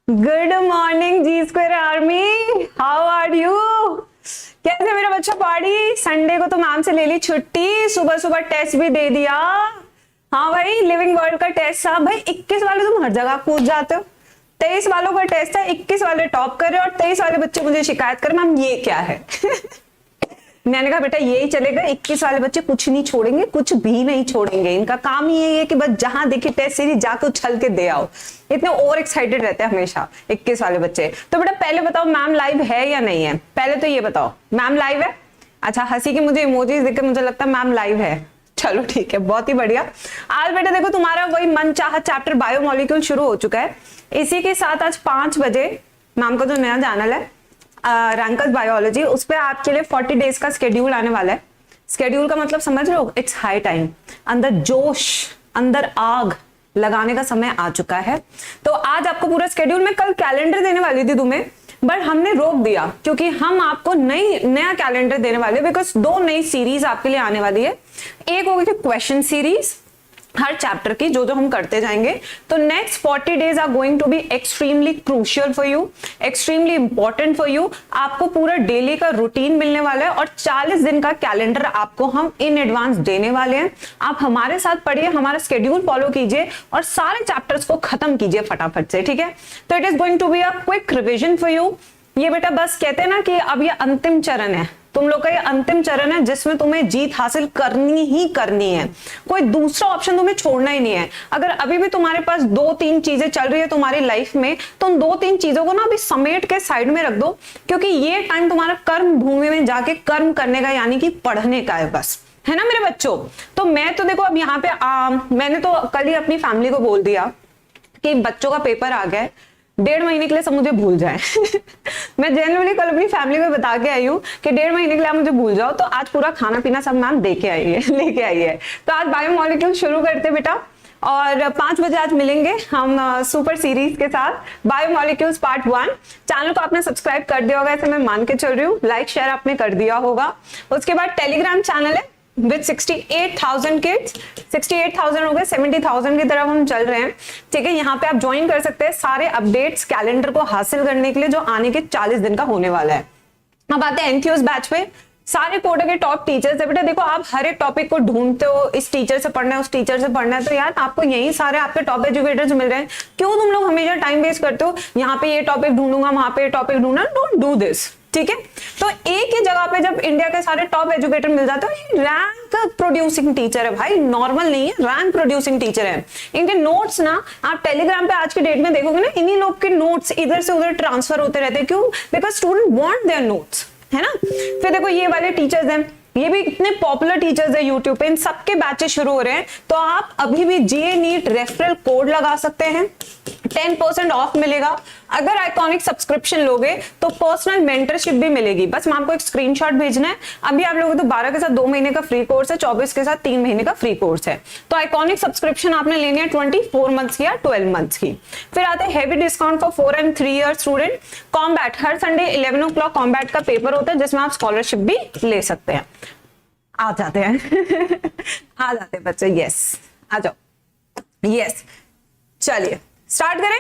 Good morning G square army, how are you? कैसे मेरा बच्चा पढ़ी? संडे को तो मैम से ले ली छुट्टी, सुबह सुबह टेस्ट भी दे दिया। हाँ भाई, लिविंग वर्ल्ड का टेस्ट था भाई। 21 वाले तुम हर जगह कूद जाते हो। 23 वालों का टेस्ट है, 21 वाले टॉप कर रहे हो और 23 वाले बच्चे मुझे शिकायत कर मैम ये क्या है। मैंने कहा बेटा यही चलेगा, 21 वाले बच्चे कुछ नहीं छोड़ेंगे, कुछ भी नहीं छोड़ेंगे। इनका काम ही यही है कि बस जहां देखी टेस्ट सीरीज जाकर उछल के दे आओ। इतने ओवर एक्साइटेड रहते हैं हमेशा 21 वाले बच्चे। तो बेटा पहले बताओ मैम लाइव है या नहीं है? पहले तो ये बताओ मैम लाइव है? अच्छा, हंसी के मुझे इमोजीज देख के मुझे लगता है मैम लाइव है। चलो ठीक है, बहुत ही बढ़िया। आज बेटा देखो तुम्हारा वही मनचाहा चैप्टर बायोमोलिक्यूल शुरू हो चुका है। इसी के साथ आज 5 बजे मैम का जो नया चैनल है रैंकर्स बायोलॉजी, उस पर आपके लिए 40 डेज का स्केड्यूल आने वाला है। स्केड्यूल का मतलब समझ रहे हो? It's high time. अंदर जोश, अंदर आग लगाने का समय आ चुका है। तो आज आपको पूरा स्केड्यूल, मैं कल कैलेंडर देने वाली थी तुम्हें, बट हमने रोक दिया क्योंकि हम आपको नया कैलेंडर देने वाले, बिकॉज 2 नई सीरीज आपके लिए आने वाली है। एक होगी क्वेश्चन सीरीज हर चैप्टर की, जो जो हम करते जाएंगे। तो next 40 days are going to be extremely crucial for you, extremely important for you. आपको पूरा डेली का रूटीन मिलने वाला है और 40 दिन का कैलेंडर आपको हम इन एडवांस देने वाले हैं। आप हमारे साथ पढ़िए, हमारा स्केड्यूल फॉलो कीजिए और सारे चैप्टर्स को खत्म कीजिए फटाफट से, ठीक है? तो it is going to be a quick revision for you. ये बेटा बस कहते हैं ना कि अब ये अंतिम चरण है, तुम लोग का ये अंतिम चरण है जिसमें तुम्हें जीत हासिल करनी ही करनी है। कोई दूसरा ऑप्शन तुम्हें छोड़ना ही नहीं है। अगर अभी भी तुम्हारे पास 2-3 चीजें चल रही है तुम्हारी लाइफ में, तो उन 2-3 चीजों को ना अभी समेट के साइड में रख दो, क्योंकि ये टाइम तुम्हारा कर्म भूमि में जाके कर्म करने का, यानी कि पढ़ने का है बस, है ना मेरे बच्चों? तो मैं तो देखो अब यहाँ पे मैंने तो कल ही अपनी फैमिली को बोल दिया कि बच्चों का पेपर आ गया है, 1.5 महीने के लिए सब मुझे भूल जाए। मैं जनरली कल अपनी फैमिली को बता के आई हूँ कि 1.5 महीने के लिए आप मुझे भूल जाओ। तो आज पूरा खाना पीना सब मैम दे के आई है, लेके आई है। तो आज बायोमोलिक्यूल शुरू करते बेटा, और 5 बजे आज मिलेंगे हम सुपर सीरीज के साथ, बायोमोलिक्यूल्स पार्ट 1। चैनल को आपने सब्सक्राइब कर दिया होगा, ऐसे मैं मान के चल रही हूँ। लाइक शेयर आपने कर दिया होगा। उसके बाद टेलीग्राम चैनल है विद 68,000 किड्स, 68,000 हो गए, 70,000 की तरफ हम चल रहे हैं, ठीक है? यहाँ पे आप ज्वाइन कर सकते हैं सारे अपडेट्स कैलेंडर को हासिल करने के लिए, जो आने के 40 दिन का होने वाला है। अब आते हैं एनथ्यूज बैच पे। सारे कोटा के टॉप टीचर्स है बेटा। देखो आप हर एक टॉपिक को ढूंढते हो, इस टीचर से पढ़ना है, उस टीचर से पढ़ना है, तो यार आपको यही सारे आपके टॉप एजुकेटर्स मिल रहे हैं। क्यों तुम लोग हमेशा टाइम वेस्ट करते हो? यहाँ पे ये टॉपिक ढूंढूंगा, वहां पे ये टॉपिक ढूंढना, डोंट डू दिस, ठीक है? तो एक ही जगह पे जब इंडिया के सारे टॉप एजुकेटर मिल जाते हैं, ये रैंक प्रोड्यूसिंग टीचर है भाई, नॉर्मल नहीं है, रैंक प्रोड्यूसिंग टीचर है। इनके नोट्स ना आप टेलीग्राम पे आज के डेट में देखोगे ना, इन्हीं लोग के नोट्स इधर से उधर ट्रांसफर होते रहते हैं। क्यों? Because student want there notes, है ना? फिर देखो ये वाले टीचर्स हैं, ये भी इतने पॉपुलर टीचर्स है यूट्यूब पे, इन सबके बैचेस शुरू हो रहे हैं। तो आप अभी भी जे नीट रेफरल कोड लगा सकते हैं, 10% ऑफ मिलेगा। अगर आइकॉनिक सब्सक्रिप्शन लोगे तो पर्सनल मेंटरशिप भी मिलेगी। बस मैं आपको एक स्क्रीनशॉट भेजना है। अभी आप लोगों तो 12 के साथ 2 महीने का फ्री कोर्स है, 24 के साथ 3 महीने का फ्री कोर्स है। तो आइकॉनिक सब्सक्रिप्शन आपने लेनी है 24 मंथ्स की या 12 मंथ्स की। फिर आते हैं heavy discount for 4 and 3 year student. Combat her Sunday 11 o'clock combat का पेपर होता है, जिसमें आप स्कॉलरशिप भी ले सकते हैं। आ जाते हैं आ जाते हैं बच्चे, यस आ जाओ, यस। चलिए स्टार्ट करें,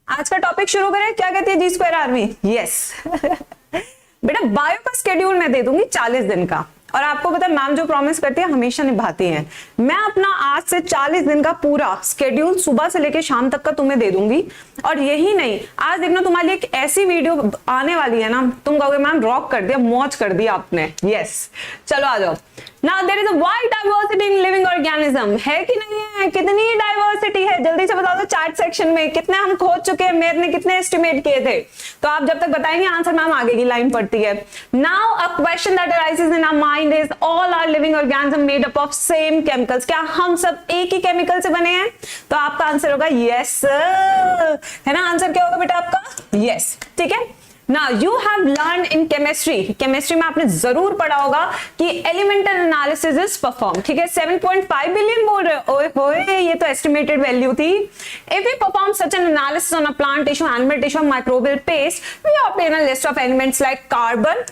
आज का टॉपिक शुरू करें। क्या कहती है जी स्क्वायर आर्मी? यस। बेटा बायो का स्केड्यूल मैं दे दूंगी 40 दिन का, और आपको पता है मैम जो प्रॉमिस करती है हमेशा निभाती है। मैं अपना आज से 40 दिन का पूरा स्केड्यूल सुबह से लेकर शाम तक का तुम्हें दे दूंगी। और यही नहीं, आज देखना तुम्हारे लिए एक ऐसी वीडियो आने वाली है ना, तुम कहोगे मैम रॉक कर दिया, मौज कर दिया आपने। यस, चलो आ जाओ। Now there is a wide diversity in living organism, है कि नहीं है? कितनी डाइवर्सिटी है जल्दी से बता दो चैट सेक्शन में। कितने हम खोज चुके हैं, मेयर ने कितने एस्टिमेट किए थे? तो आप जब तक बताएंगे आंसर मैम आगे की लाइन पढ़ती है। Now a question that arises in our mind is all our living organism made up of same chemicals. क्या हम सब एक ही केमिकल से बने हैं? तो आपका आंसर होगा यस, है ना? आंसर क्या होगा बेटा आपका? यस, ठीक है। Now you have learned in chemistry, chemistry में आपने जरूर पढ़ा होगा कि एलिमेंटल एनालिसिस इज परफॉर्म, ठीक है? 7.5 बिलियन बोल रहे हो, ओए होए, ये तो एस्टिमेटेड वैल्यू थी। If we perform such an analysis on a plant tissue, animal tissue, microbial paste, we obtain a list of elements like carbon,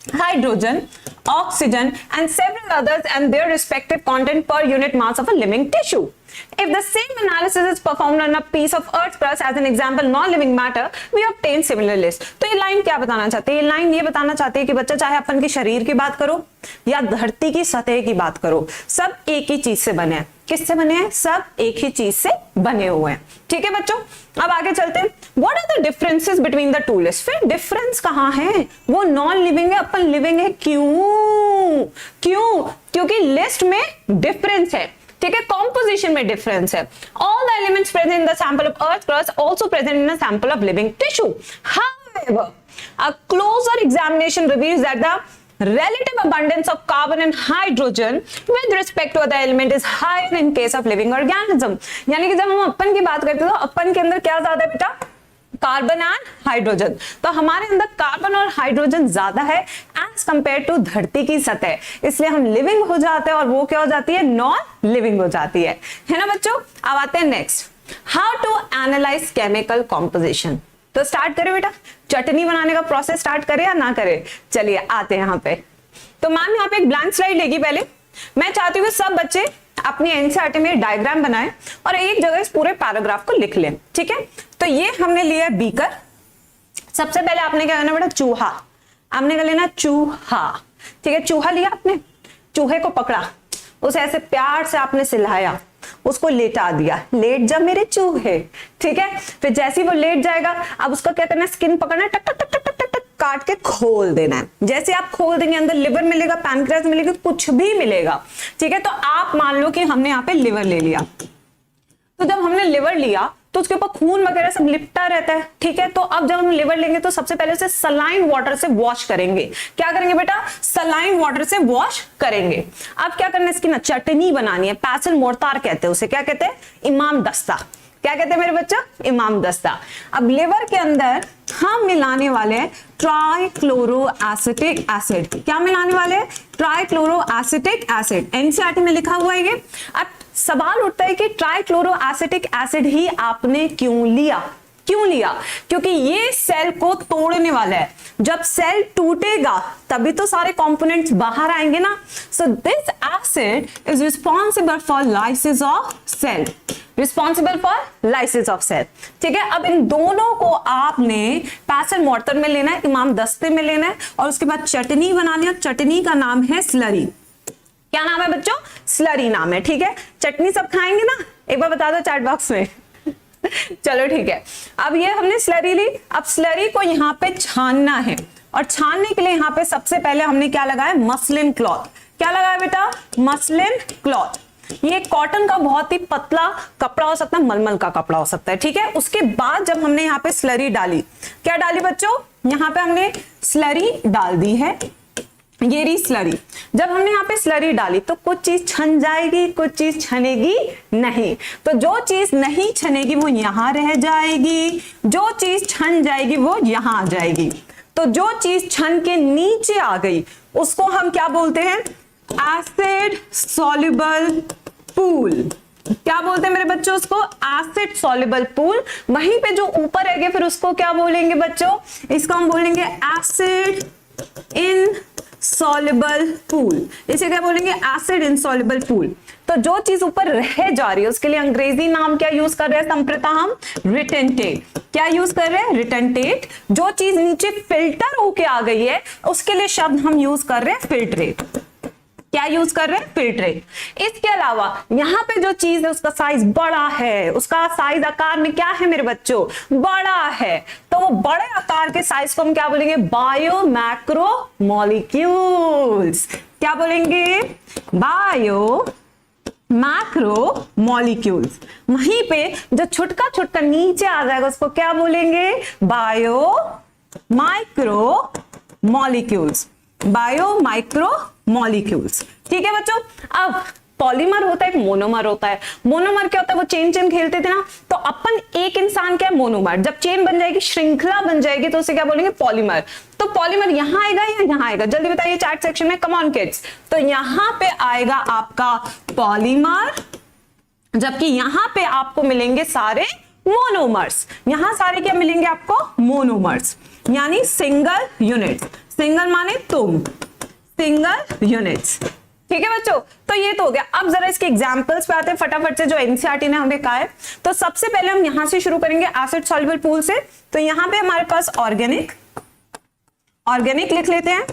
hydrogen, oxygen and several others and their respective content per unit mass of a living tissue. If the same analysis is performed on a piece of earth's crust as an example non-living matter, we obtain similar list. तो ये line क्या बताना चाहते हैं? ये line ये बताना चाहते हैं कि बच्चा चाहे अपन के शरीर की बात करो या धरती की सतह की बात करो, सब एक ही चीज से बने हैं। किससे बने हैं? सब एक ही चीज से बने हुए हैं। ठीक है बच्चों, अब आगे चलते हैं। What are the differences between the two list? फिर डिफरेंस कहां है? वो नॉन लिविंग है, अपन लिविंग है। क्यों? क्योंकि लिस्ट में डिफरेंस है। ठीक है, कॉम्पोजिशन में डिफरेंस है। All the elements present in the sample of earth crust also present in a sample of living tissue. However, a closer examination reveals that the relative abundance of carbon and hydrogen with respect to other element is higher in case of living organism। यानी कि जब हम अपन की बात करते हैं तो अपन के अंदर क्या ज्यादा है बेटा? Carbon and hydrogen. तो हमारे अंदर कार्बन और हाइड्रोजन ज्यादा है एज कंपेयर टू धरती की सतह, इसलिए हम लिविंग हो जाते हैं और वो क्या हो जाती है? नॉन लिविंग हो जाती है ना बच्चों। अब आते हैं next, how to analyze chemical composition. तो स्टार्ट करें बेटा, चटनी बनाने का प्रोसेस स्टार्ट करें या ना करें? चलिए आते हैं यहाँ पे। तो मैम यहाँ पे एक ब्लैंक स्लाइड लेगी। पहले मैं चाहती हूँ सब बच्चे अपनी एनसीईआरटी में डायग्राम बनाएं और एक जगह इस पूरे पैराग्राफ को लिख लें। ठीक है, तो ये हमने लिया बीकर। सबसे पहले आपने क्या करना बेटा? चूहा। आपने क्या लेना? चूहा। ठीक है, चूहा लिया आपने, चूहे को पकड़ा, उसे ऐसे प्यार से आपने सिलाया, उसको लेटा दिया। लेट जा मेरे चूहे। ठीक है, फिर जैसे ही वो लेट जाएगा, अब उसका क्या करना है? स्किन पकड़ना है, टक टक टक टक टक टक काट के खोल देना है। जैसे आप खोल देंगे, अंदर लिवर मिलेगा, पैनक्रियास मिलेगा, कुछ भी मिलेगा। ठीक है, तो आप मान लो कि हमने यहाँ पे लिवर ले लिया। तो जब हमने लिवर लिया तो उसके ऊपर खून वगैरह सब लिपटा रहता है। ठीक है, तो अब जब हम लिवर लेंगे तो सबसे पहले उसे सलाइन वाटर से वॉश करेंगे। क्या करेंगे बेटा? सलाइन वाटर से वॉश करेंगे। अब क्या करना है? इसकी ना चटनी बनानी है। पैसल मोर्टार कहते हैं उसे। क्या कहते हैं? इमाम दस्ता। क्या कहते हैं मेरे बच्चा? इमाम दस्ता। अब लिवर के अंदर हम मिलाने वाले हैं ट्राइक्लोरो एसिटिक एसिड। क्या मिलाने वाले हैं? Trichloro acetic acid. एनसीईआरटी में लिखा हुआ है ये। अब सवाल उठता है कि ट्राइक्लोरो एसिटिक एसिड ही आपने क्यों लिया? क्यों लिया? क्योंकि ये सेल को तोड़ने वाला है। जब सेल टूटेगा तभी तो सारे कंपोनेंट्स बाहर आएंगे ना। So this acid is responsible for lysis of cell. Responsible for lysis of cell. ठीक है, अब इन दोनों को आपने पैसल मोर्टर में लेना है, इमाम दस्ते में लेना है और उसके बाद चटनी बनानी है। चटनी का नाम है स्लरी। क्या नाम है बच्चों? स्लरी नाम है। ठीक है, चटनी सब खाएंगे ना? एक बार बता दो चैट बॉक्स में। चलो ठीक है, अब ये हमने स्लरी ली। अब स्लरी को यहाँ पे छानना है और छानने के लिए यहाँ पे सबसे पहले हमने क्या लगाया? Muslin cloth. क्या लगाया बेटा? Muslin cloth. ये कॉटन का बहुत ही पतला कपड़ा हो सकता है, मलमल का कपड़ा हो सकता है। ठीक है, उसके बाद जब हमने यहाँ पे स्लरी डाली, क्या डाली बच्चों? यहाँ पे हमने स्लरी डाल दी है। ये रही स्लरी। जब हमने यहाँ पे स्लरी डाली तो कुछ चीज छन जाएगी, कुछ चीज छनेगी नहीं। तो जो चीज नहीं छनेगी वो यहां रह जाएगी, जो चीज छन जाएगी वो यहां आ जाएगी। तो जो चीज छन के नीचे आ गई उसको हम क्या बोलते हैं? Acid soluble pool. क्या बोलते हैं मेरे बच्चों? उसको एसिड सॉल्युबल पूल। वहीं पे जो ऊपर रहेंगे फिर उसको क्या बोलेंगे बच्चों? इसको हम बोलेंगे एसिड इन सॉल्युबल पूल। इसे क्या बोलेंगे? Acid insoluble pool. तो जो चीज ऊपर रह जा रही है उसके लिए अंग्रेजी नाम क्या यूज कर रहे हैं संप्रीता? हम रिटेंटेट। क्या यूज कर रहे हैं? रिटेंटेट। जो चीज नीचे फिल्टर होके आ गई है उसके लिए शब्द हम यूज कर रहे हैं फिल्ट्रेट। क्या यूज कर रहे हैं? फिल्ट्रेट। इसके अलावा यहाँ पे जो चीज है उसका साइज बड़ा है, उसका साइज आकार में क्या है मेरे बच्चों? बड़ा है। तो वो बड़े आकार के साइज को हम क्या बोलेंगे? Bio macro molecules. क्या बोलेंगे? Bio macro molecules. वहीं पे जो छुटका छुटका नीचे आ जाएगा उसको क्या बोलेंगे? Bio micro molecules. Bio micro molecules. ठीक है बच्चों, अब पॉलीमर होता है, एक मोनोमर होता है। मोनोमर क्या होता है? वो चेन चेन खेलते थे ना, तो अपन एक इंसान क्या है? मोनोमर। जब चेन बन जाएगी, श्रृंखला बन जाएगी तो उसे क्या बोलेंगे? पॉलीमर। तो पॉलीमर यहां आएगा या यहां आएगा? जल्दी बताइए चैट सेक्शन में, कम ऑन किड्स। तो यहां पे आएगा आपका पॉलीमर, जबकि यहां पे आपको मिलेंगे सारे मोनोमर्स। यहां सारे क्या मिलेंगे आपको? मोनोमर्स, यानी सिंगल यूनिट। सिंगल माने तुम, सिंगल यूनिट्स। ठीक है बच्चों, तो ये तो हो गया। अब जरा इसके एग्जांपल्स पे आते हैं फटाफट से, जो एनसीईआरटी ने हमें कहा है। तो सबसे पहले हम यहां से शुरू करेंगे एसिड सॉल्युबल पूल से। तो यहां पे हमारे पास ऑर्गेनिक, ऑर्गेनिक लिख लेते हैं,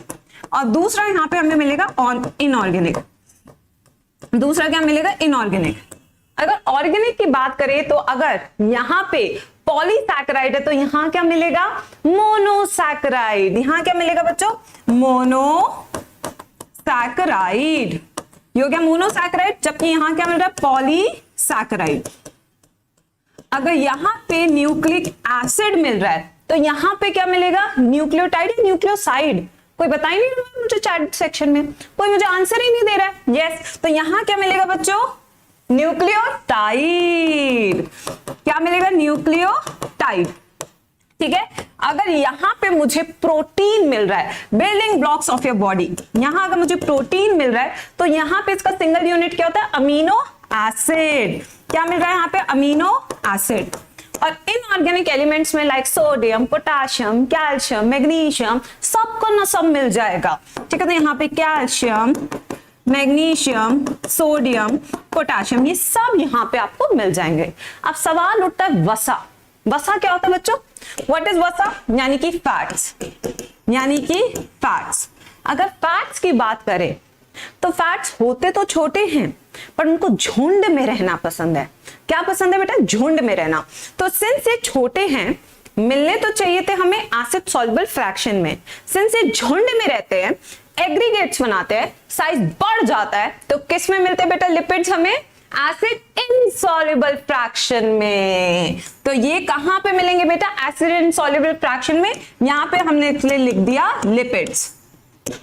और दूसरा यहां पे हमें मिलेगा इनऑर्गेनिक। दूसरा क्या मिलेगा? इनऑर्गेनिक। अगर ऑर्गेनिक की बात करें तो अगर यहां पे पॉलीसैकेराइड है तो यहां क्या मिलेगा? मोनोसैकेराइड। यहां क्या मिलेगा बच्चों? मोनोसैकेराइड। ये हो गया मोनोसैकेराइड, जबकि यहां क्या मिल रहा है? पॉलीसैकेराइड। अगर यहां पे न्यूक्लिक एसिड मिल रहा है तो यहां पे क्या मिलेगा? न्यूक्लियोटाइड या न्यूक्लियोसाइड? कोई बता ही नहीं रहा मुझे चैट सेक्शन में, कोई मुझे आंसर ही नहीं दे रहा है। यस, तो यहां क्या मिलेगा बच्चों? न्यूक्लियोटाइड। क्या मिलेगा? न्यूक्लियोटाइड। ठीक है। अगर यहां पे मुझे प्रोटीन मिल रहा है, building blocks of your body, यहां अगर मुझे प्रोटीन मिल रहा है तो यहां पे इसका सिंगल यूनिट क्या होता है? Amino acid. क्या मिल रहा है यहां पे? Amino acid. और इनऑर्गेनिक एलिमेंट्स में like sodium, potassium, calcium, magnesium, सबको ना सब मिल जाएगा। ठीक है, तो यहाँ पे कैल्शियम, मैग्नीशियम, सोडियम, पोटाशियम, ये सब यहाँ पे आपको मिल जाएंगे। अब सवाल उठता है वसा। वसा क्या होता है बच्चों? व्हाट इज वसा? यानी कि फैट्स, यानी कि फैट्स। अगर फैट्स की बात करें तो फैट्स होते तो छोटे हैं पर उनको झुंड में रहना पसंद है। क्या पसंद है बेटा? झुंड में रहना। तो सिंस ये छोटे हैं, मिलने तो चाहिए थे हमें एसिड सॉल्युबल फ्रैक्शन में। सिंस ये झुंड में रहते हैं, एग्रीगेट्स बनाते हैं, साइज बढ़ जाता है, तो किस में मिलते हैं बेटा लिपिड्स? हमें एसिड इनसॉल्युबल फ्रैक्शन में। तो ये कहां पे मिलेंगे बेटा? एसिड इनसॉल्युबल फ्रैक्शन में। यहां पे हमने इसलिए लिख दिया लिपिड्स,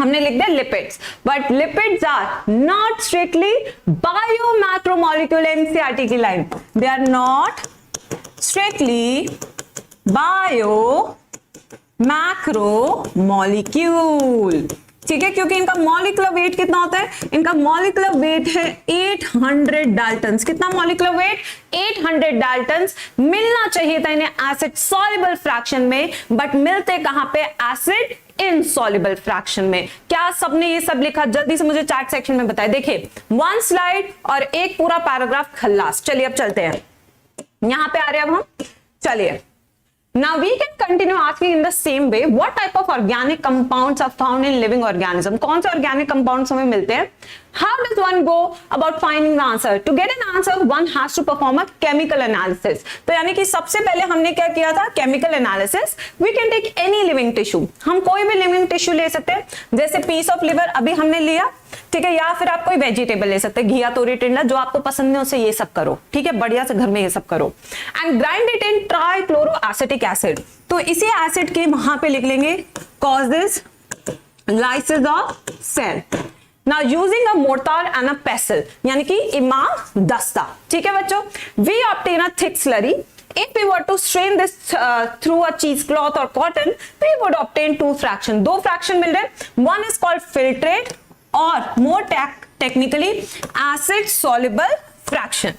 हमने लिख दिया lipids. But lipids are not strictly biomacromolecule. NCERT की line, they are not strictly biomacromolecule. ठीक है, क्योंकि इनका मॉलिक्यूलर वेट कितना होता है? इनका मॉलिक्यूलर वेट है 800 डाल्टन्स। कितना मॉलिक्यूलर वेट? 800 डाल्टन्स। मिलना चाहिए था इन्हें एसिड सॉल्युबल फ्रैक्शन में, बट मिलते कहां पे? एसिड इनसॉल्युबल फ्रैक्शन में। क्या सबने ये सब लिखा? जल्दी से मुझे चैट सेक्शन में बताएं। देखिए, 1 स्लाइड और एक पूरा पैराग्राफ खल्लास। चलिए अब चलते हैं, यहां पे आ रहे हैं अब हम। चलिए, now we can continue asking in the same way, what type of organic compounds are found in living organism? कौन से organic compounds हमें मिलते हैं? How does one go about finding the answer? To get an answer, one has to perform a chemical analysis. तो यानी कि सबसे पहले हमने क्या किया था? chemical analysis. We can take any living tissue. हम कोई भी living tissue ले सकते हैं, जैसे piece of liver अभी हमने लिया, ठीक है, या फिर आप कोई वेजिटेबल ले सकते हैं, घिया, तोरी, टिंडा, जो आपको पसंद है उसे ये सब करो। ठीक है, बढ़िया से घर में ये सब करो। And grind it in trichloroacetic acid. तो इसी एसिड के वहां पे लिख लेंगे causes lysis of cell. Now using a mortar and a pestle, यानी कि इमाम दस्ता। ठीक है बच्चों, we obtain a thick slurry. If we were to strain this through a cheesecloth or cotton, we would obtain 2 fractions. 2 fraction मिल रहे। One is called filtrate और more technically acid soluble fraction.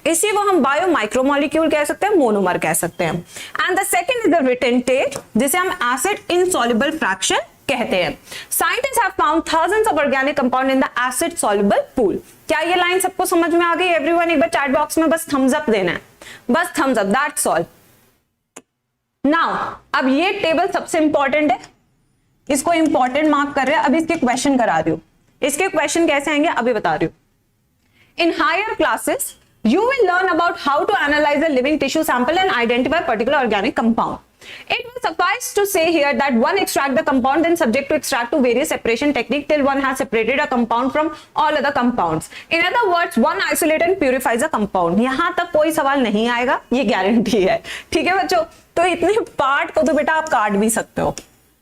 इसी को हम बायो माइक्रोमोलिक्यूल कह सकते हैं, monomer कह सकते हैं। And the second is the retentate, जिसे हम एसिड इनसॉल्युबल फ्रैक्शन कहते हैं। Scientists have found thousands of organic compound in the acid soluble pool. क्या ये लाइन सबको समझ में आ गई? एवरीवन एक बार चैट बॉक्स में बस थम्स अप देना है, बस thumbs up, that's all. Now अब ये टेबल सबसे इंपॉर्टेंट है, इसको इंपॉर्टेंट मार्क कर रहे हैं। अब इसके क्वेश्चन करा रही हूं। इसके क्वेश्चन कैसे आएंगे अभी बता रही हूं। In higher classes you will learn about how to analyze a living tissue sample and identify particular organic compound. It will suffice to say here that one extract the compound, then subject to extract to various separation technique till one has separated a compound from all other compounds. In other words, one isolates and purifies a compound. यहां तक कोई सवाल नहीं आएगा, ये guarantee है। ठीक है बच्चों, तो इतने पार्ट को तो बेटा आप काट भी सकते हो,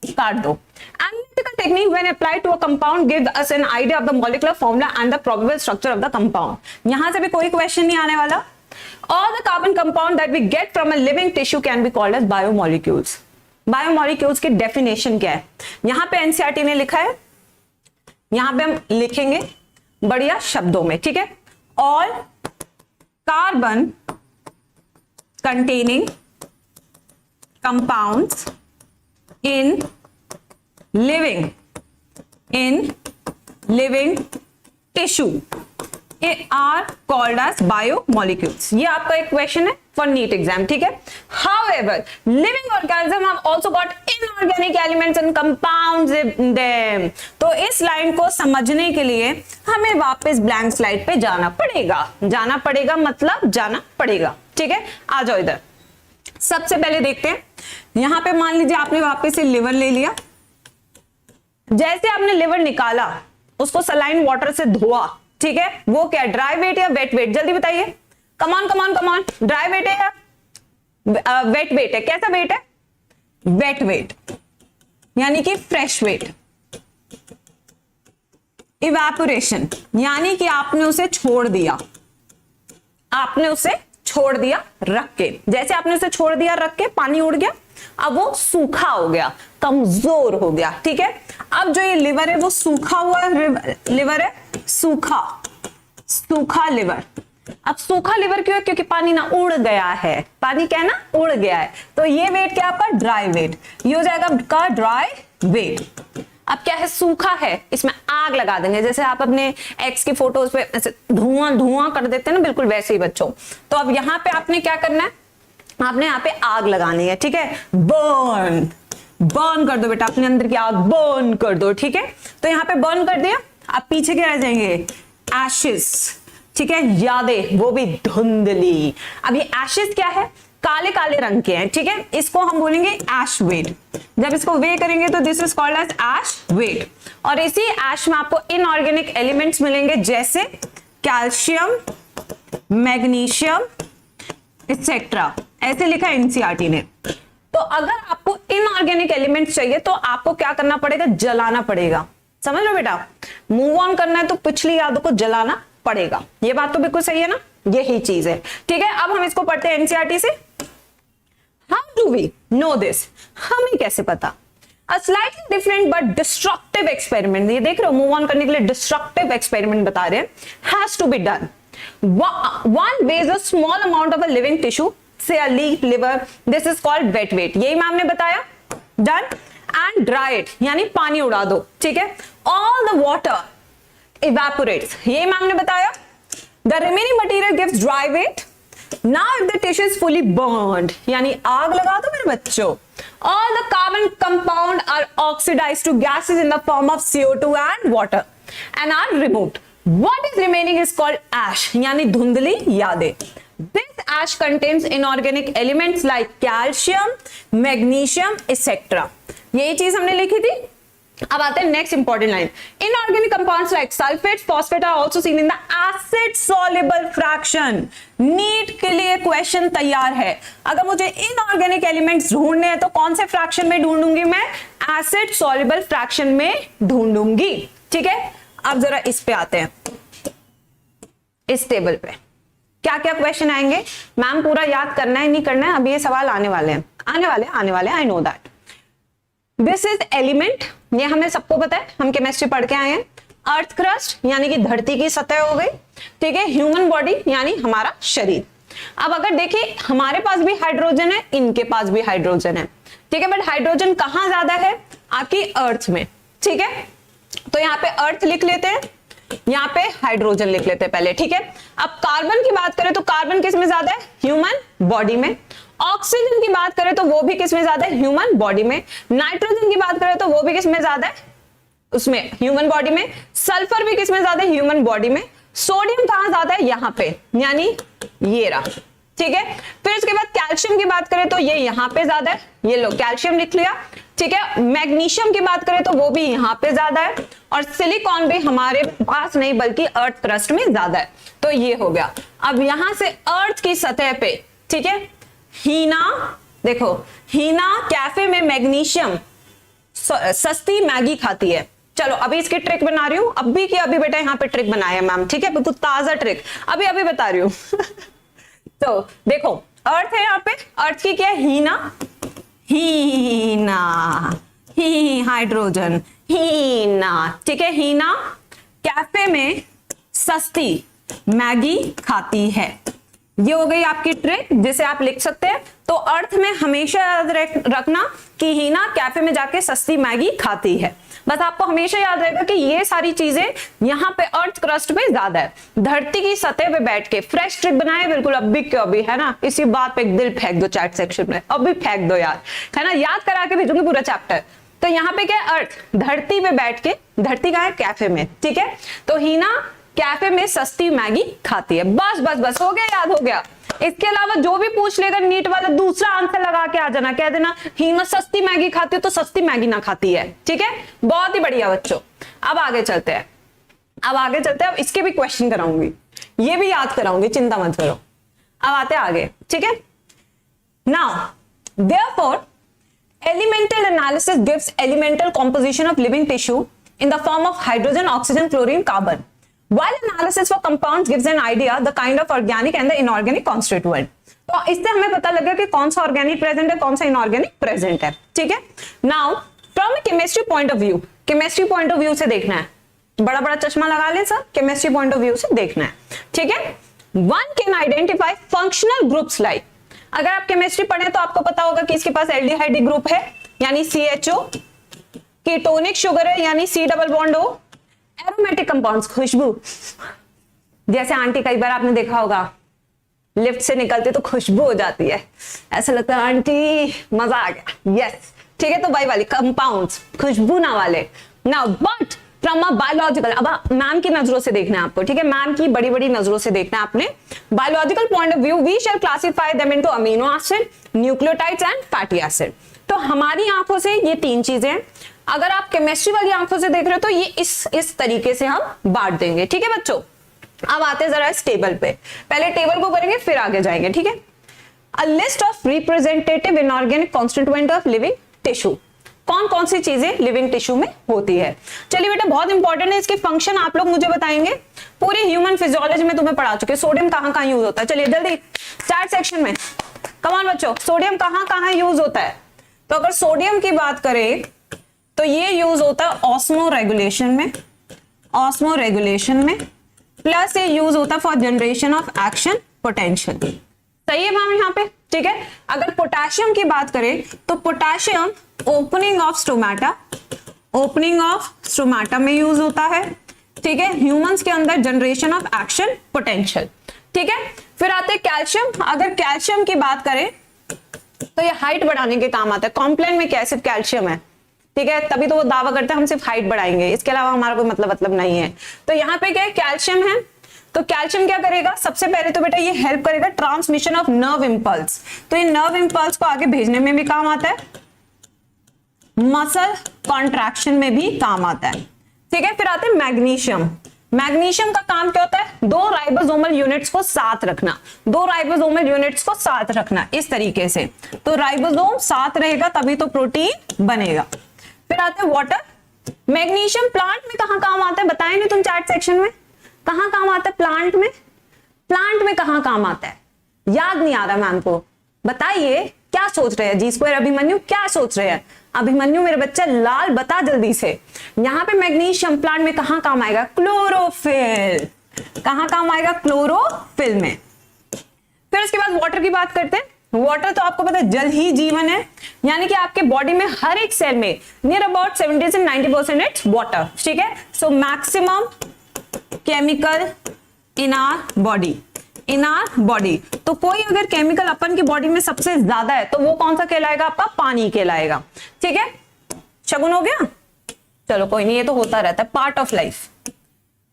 काट दो। Analytical technique when applied to a compound gives us an idea of the molecular formula and the probable structure of the compound. यहां से भी कोई क्वेश्चन नहीं आने वाला। All the carbon compound that we get from a living tissue can be called as biomolecules. Biomolecules की definition क्या है? यहां पे एनसीईआरटी ने लिखा है, यहां पे हम लिखेंगे बढ़िया शब्दों में। ठीक है, all carbon containing compounds in living in living tissue are called as biomolecules. ये आपका एक क्वेश्चन है फॉर नीट एग्जाम, ठीक है। However living organism have also got inorganic elements and compounds in them. तो इस लाइन को समझने के लिए हमें वापस ब्लैंक स्लाइड पे जाना पड़ेगा मतलब जाना पड़ेगा, ठीक है। आ जाओ इधर। सबसे पहले देखते हैं, यहां पे मान लीजिए आपने वापस से लिवर ले लिया। जैसे आपने लिवर निकाला, उसको सलाइन वाटर से धोआ, ठीक है। वो क्या, ड्राई वेट या वेट वेट, जल्दी बताइए। कमान कमान कमान, ड्राई वेट है या वेट वेट है? कैसा वेट है? वेट वेट, यानी कि फ्रेश वेट। इवेपोरेशन, यानी कि आपने उसे छोड़ दिया रख के। जैसे आपने उसे छोड़ दिया रख के, पानी उड़ गया, अब वो सूखा हो गया, कमजोर हो गया, ठीक है। अब जो ये लिवर है वो सूखा हुआ लिवर है, सूखा लिवर। अब सूखा लिवर क्यों है? क्योंकि पानी ना उड़ गया है, पानी क्या है ना, उड़ गया है। तो ये वेट क्या आपका, ड्राई वेट। ये हो जाएगा आपका ड्राई वेट। अब क्या है, सूखा है, इसमें आग लगा देंगे। जैसे आप अपने एक्स की फोटोज पे ऐसे धुआं कर देते हैं ना, बिल्कुल वैसे ही बच्चों। तो अब यहाँ पे आपने क्या करना है, आपने यहाँ पे आग लगानी है, ठीक है। बर्न कर दो बेटा, अपने अंदर की आग बर्न कर दो, ठीक है। तो यहाँ पे बर्न कर दिया, आप पीछे क्या रह जाएंगे, एशेस, ठीक है, यादें, वो भी धुंधली। अब ये एशेस क्या है, काले काले रंग के हैं, ठीक है। इसको हम बोलेंगे एश वेट। जब इसको वे करेंगे तो this is called as ash weight. और इसी एश में आपको इनऑर्गेनिक एलिमेंट्स मिलेंगे, जैसे कैल्शियम, मैग्नीशियम एक्सेट्रा, ऐसे लिखा एनसीईआरटी ने। तो अगर आपको इनऑर्गेनिक एलिमेंट्स चाहिए तो आपको क्या करना पड़ेगा, जलाना पड़ेगा। समझ लो बेटा, मूव ऑन करना है तो पिछली यादों को जलाना पड़ेगा। ये बात तो बिल्कुल सही है ना, यही चीज है, ठीक है। अब हम इसको पढ़ते हैं एनसीईआरटी से। How do we know this, हमें कैसे पता? A slightly different but destructive experiment, ये देख रहे हो, मूव ऑन करने के लिए डिस्ट्रक्टिव एक्सपेरिमेंट बता रहे हैं, has to be done. One weighs a small amount of a living tissue, say a leaf, liver, this is called wet weight. यही मैम ने बताया, done, and dry it, यानी पानी उड़ा दो, ठीक है। All the water evaporates, यही मैम ने बताया। The remaining material gives dry weight. Now if the tissue is fully burned, यानी आग लगा दो मेरे बच्चों, all the carbon compound are oxidized to gases in the form of CO2 and water and are removed. What is remaining is called ash, यानी धुंधली यादें। This ash contains inorganic elements like calcium, magnesium, etc. यही चीज हमने लिखी थी। अब आते हैं next important line. Inorganic compounds like sulphate, phosphate are also seen in the acid soluble fraction. NEET के लिए क्वेश्चन तैयार है। अगर मुझे इनऑर्गेनिक एलिमेंट्स ढूंढने हैं तो कौन से फ्रैक्शन में ढूंढूंगी मैं? एसिड सॉल्युबल फ्रैक्शन में ढूंढूंगी, ठीक है। अब जरा इस पे आते हैं, इस टेबल पे क्या क्या क्वेश्चन आएंगे। मैम पूरा याद करना है, नहीं करना है, अभी ये सवाल आने वाले हैं, आने वाले, I know that. This is element, ये हमें सबको पता है, हम केमिस्ट्री पढ़ के आए हैं। अर्थ क्रस्ट यानी कि धरती की सतह हो गई, ठीक है। ह्यूमन बॉडी यानी हमारा शरीर। अब अगर देखिए, हमारे पास भी हाइड्रोजन है, इनके पास भी हाइड्रोजन है, ठीक है। बट हाइड्रोजन कहां ज्यादा है? आपकी अर्थ में, ठीक है। तो यहाँ पे अर्थ लिख लेते हैं, यहाँ पे हाइड्रोजन लिख लेते हैं पहले, ठीक है। अब कार्बन की बात करें तो कार्बन किस में ज्यादा है? ह्यूमन बॉडी में। ऑक्सीजन की बात करें तो वो भी किस में ज्यादा है? ह्यूमन बॉडी में। नाइट्रोजन की बात करें तो वो भी किस में ज्यादा है? उसमें, ह्यूमन बॉडी में। सल्फर भी किस में ज्यादा है? ह्यूमन बॉडी में। सोडियम कहां ज्यादा है? यहां पे, यानी ये रहा, ठीक है। फिर उसके बाद कैल्शियम की बात करें तो ये यहां पे ज्यादा है, ये लो कैल्शियम लिख लिया, ठीक है। मैग्नीशियम की बात करें तो वो भी यहां पे ज्यादा है, और सिलिकॉन भी हमारे पास नहीं बल्कि अर्थ क्रस्ट में ज्यादा है। तो ये हो गया। अब यहां से अर्थ की सतह पे, ठीक है, हीना, देखो हीना कैफे में मैग्नीशियम सस्ती मैगी खाती है। चलो अभी इसकी ट्रिक बना रही हूं, अभी की अभी बेटा यहाँ पे ट्रिक बनाया मैम, ठीक है, बिल्कुल ताजा ट्रिक अभी बता रही हूं। तो देखो अर्थ है यहाँ पे, अर्थ की क्या है? हीना, हाइड्रोजन, हीना, ठीक है। हीना कैफे में सस्ती मैगी खाती है। ये हो गई आपकी ट्रिक जिसे आप लिख सकते हैं। तो अर्थ में हमेशा याद रखना कि हीना कैफे में जाके सस्ती मैगी खाती है। बस आपको हमेशा याद रहेगा कि ये सारी चीजें यहाँ पे अर्थ क्रस्ट पे ज्यादा है, धरती की सतह पे बैठ के फ्रेश ट्रिक बनाए बिल्कुल अभी क्यों अभी, है ना। इसी बात पे एक दिल फेंक दो चैट सेक्शन में, अभी फेंक दो यार, है ना, याद करा के भेजूंगी पूरा चैप्टर। तो यहाँ पे क्या है, अर्थ धरती पे बैठ के, धरती का है कैफे में, ठीक है। तो हीना कैफे में सस्ती मैगी खाती है। बस बस बस हो गया, याद हो गया। इसके अलावा जो भी पूछ लेगा नीट वाला, दूसरा आंसर लगा के आ जाना, कह देना हीना सस्ती मैगी खाती है तो सस्ती मैगी ना खाती है, ठीक है। बहुत ही बढ़िया बच्चों, अब आगे चलते हैं, अब इसके भी क्वेश्चन कराऊंगी, ये भी याद कराऊंगी, चिंता मत करो। अब आते हैं आगे, ठीक है। Now therefore elemental analysis gives elemental composition of living tissue in the form of hydrogen, oxygen, chlorine, carbon, while analysis for compounds gives an idea the kind of organic and the inorganic constituent. तो इससे हमें पता लगा कि कौन सा organic present है, कौन सा इनऑर्गेनिक प्रेजेंट है, ठीक है। Now from chemistry point of view, chemistry point of view से देखना है, बड़ा बड़ा चश्मा लगा ले सब, केमिस्ट्री पॉइंट ऑफ व्यू से देखना है, ठीक है। One can identify functional groups like, अगर आप केमिस्ट्री पढ़े तो आपको पता होगा कि इसके पास एल्डिहाइड ग्रुप है यानी CHO, कीटोनिक शुगर है यानी C double bond O, aromatic compounds खुशबू, जैसे आंटी कई बार आपने देखा होगा लिफ्ट से निकलते तो खुशबू हो जाती है, ऐसा लगता है आंटी मजा आ गया, यस, ठीक है। तो बाई वाली कंपाउंड्स, खुशबू ना वाले। Now but from a biological, अब मैम की नजरों से देखना है आपको, ठीक है, मैम की बड़ी बड़ी नजरों से देखना है आपने। Biological point of view we shall classify them into amino acid, nucleotides and fatty acid. तो हमारी आंखों से ये तीन चीजें हैं, अगर आप केमिस्ट्री वाली आंखों से देख रहे हो तो ये इस तरीके से हम बांट देंगे, ठीक है बच्चों। अब आते जरा इस टेबल पे, पहले टेबल को करेंगे फिर आगे जाएंगे, ठीक है। A list of representative inorganic constituent of living tissue, कौन कौन सी चीजें लिविंग टिश्यू में होती है। चलिए बेटा बहुत इंपॉर्टेंट है, इसके फंक्शन आप लोग मुझे बताएंगे, पूरी ह्यूमन फिजियोलॉजी में तुम्हें पढ़ा चुके, सोडियम कहां कहां यूज होता है, चलिए जल्दी चैट सेक्शन में, कम ऑन बच्चों, सोडियम कहां कहां यूज होता है। तो अगर सोडियम की बात करें तो ये यूज होता है ऑस्मो रेगुलेशन में, ऑस्मो रेगुलेशन में, प्लस ये यूज होता है for generation of action potential, सही है मैम यहाँ पे, ठीक है। अगर पोटेशियम की बात करें तो potassium opening of stomata, opening of stomata में यूज होता है, ठीक है, ह्यूमंस के अंदर जनरेशन ऑफ एक्शन पोटेंशियल, ठीक है। फिर आते हैं कैल्शियम, अगर कैल्शियम की बात करें तो ये हाइट बढ़ाने के काम आता है, कॉम्प्लेन में क्या सिर्फ कैल्शियम है, ठीक है, तभी तो वो दावा करते हैं हम सिर्फ हाइट बढ़ाएंगे, इसके अलावा हमारा कोई मतलब नहीं है। तो यहाँ पे क्या है, कैल्शियम है, तो कैल्शियम क्या करेगा, सबसे पहले तो बेटा ये हेल्प करेगा ट्रांसमिशन ऑफ नर्व इंपल्स, तो ये नर्व इंपल्स को आगे भेजने में भी काम आता है, मसल कॉन्ट्रैक्शन में भी काम आता है, ठीक है। फिर आते हैं मैग्नीशियम, मैग्नीशियम का काम क्या होता है, दो राइबोसोमल यूनिट्स को साथ रखना, दो राइबोसोमल यूनिट्स को साथ रखना इस तरीके से, तो राइबोसोम साथ रहेगा तभी तो प्रोटीन बनेगा। फिर आते हैं वाटर, मैग्नीशियम प्लांट में कहां काम आता है, बताएं नहीं तुम चैट सेक्शन में, कहां काम आता है प्लांट में, प्लांट में कहां काम आता है, याद नहीं आ रहा मैम को, बताइए क्या सोच रहे हैं जी स्क्वायर अभिमन्यु, क्या सोच रहे हैं अभिमन्यु मेरे बच्चा, लाल बता जल्दी से। यहाँ पे मैग्नीशियम प्लांट में कहां काम आएगा, क्लोरोफिल, कहां काम आएगा, क्लोरोफिल में। फिर उसके बाद वाटर की बात करते हैं, वाटर तो आपको पता है जल ही जीवन है, यानी कि आपके बॉडी में हर एक सेल में नियर अबाउट 70 से 90% इट्स वाटर, ठीक है। So maximum chemical in our body, in our body, तो कोई अगर केमिकल अपन की बॉडी में सबसे ज्यादा है तो वो कौन सा कहलाएगा, आपका पानी कहलाएगा, ठीक है। शगुन हो गया, चलो कोई नहीं, ये तो होता रहता है, पार्ट ऑफ लाइफ।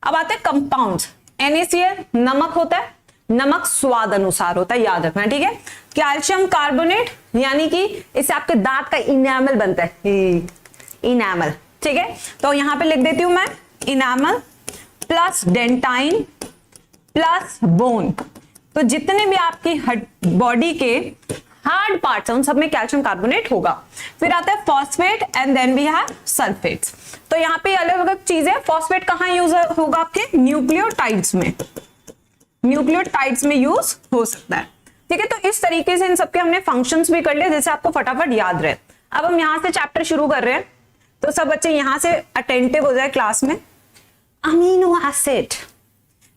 अब आते हैं कंपाउंड्स, NaCl नमक होता है, नमक स्वाद अनुसार होता है, याद रखना, ठीक है। कैल्शियम कार्बोनेट यानी कि इससे आपके दांत का इनामल बनता है, इनामल, ठीक है। तो यहां पे लिख देती हूं मैं enamel plus dentine plus bone, तो जितने भी आपकी बॉडी के हार्ड पार्ट्स हैं उन सब में कैल्शियम कार्बोनेट होगा। फिर आता है phosphate and then we have sulphates, तो यहाँ पे अलग अलग चीजें, फॉस्फेट कहाँ यूज होगा, आपके न्यूक्लियोटाइड्स में, न्यूक्लियोटाइड्स में यूज हो सकता है, ठीक है। तो इस तरीके से इन सबके हमने फंक्शंस भी कर लिए जैसे आपको फटाफट याद रहे। अब हम यहाँ से चैप्टर शुरू कर रहे हैं, तो सब बच्चे यहाँ से अटेंटिव हो जाए क्लास में। Amino acid,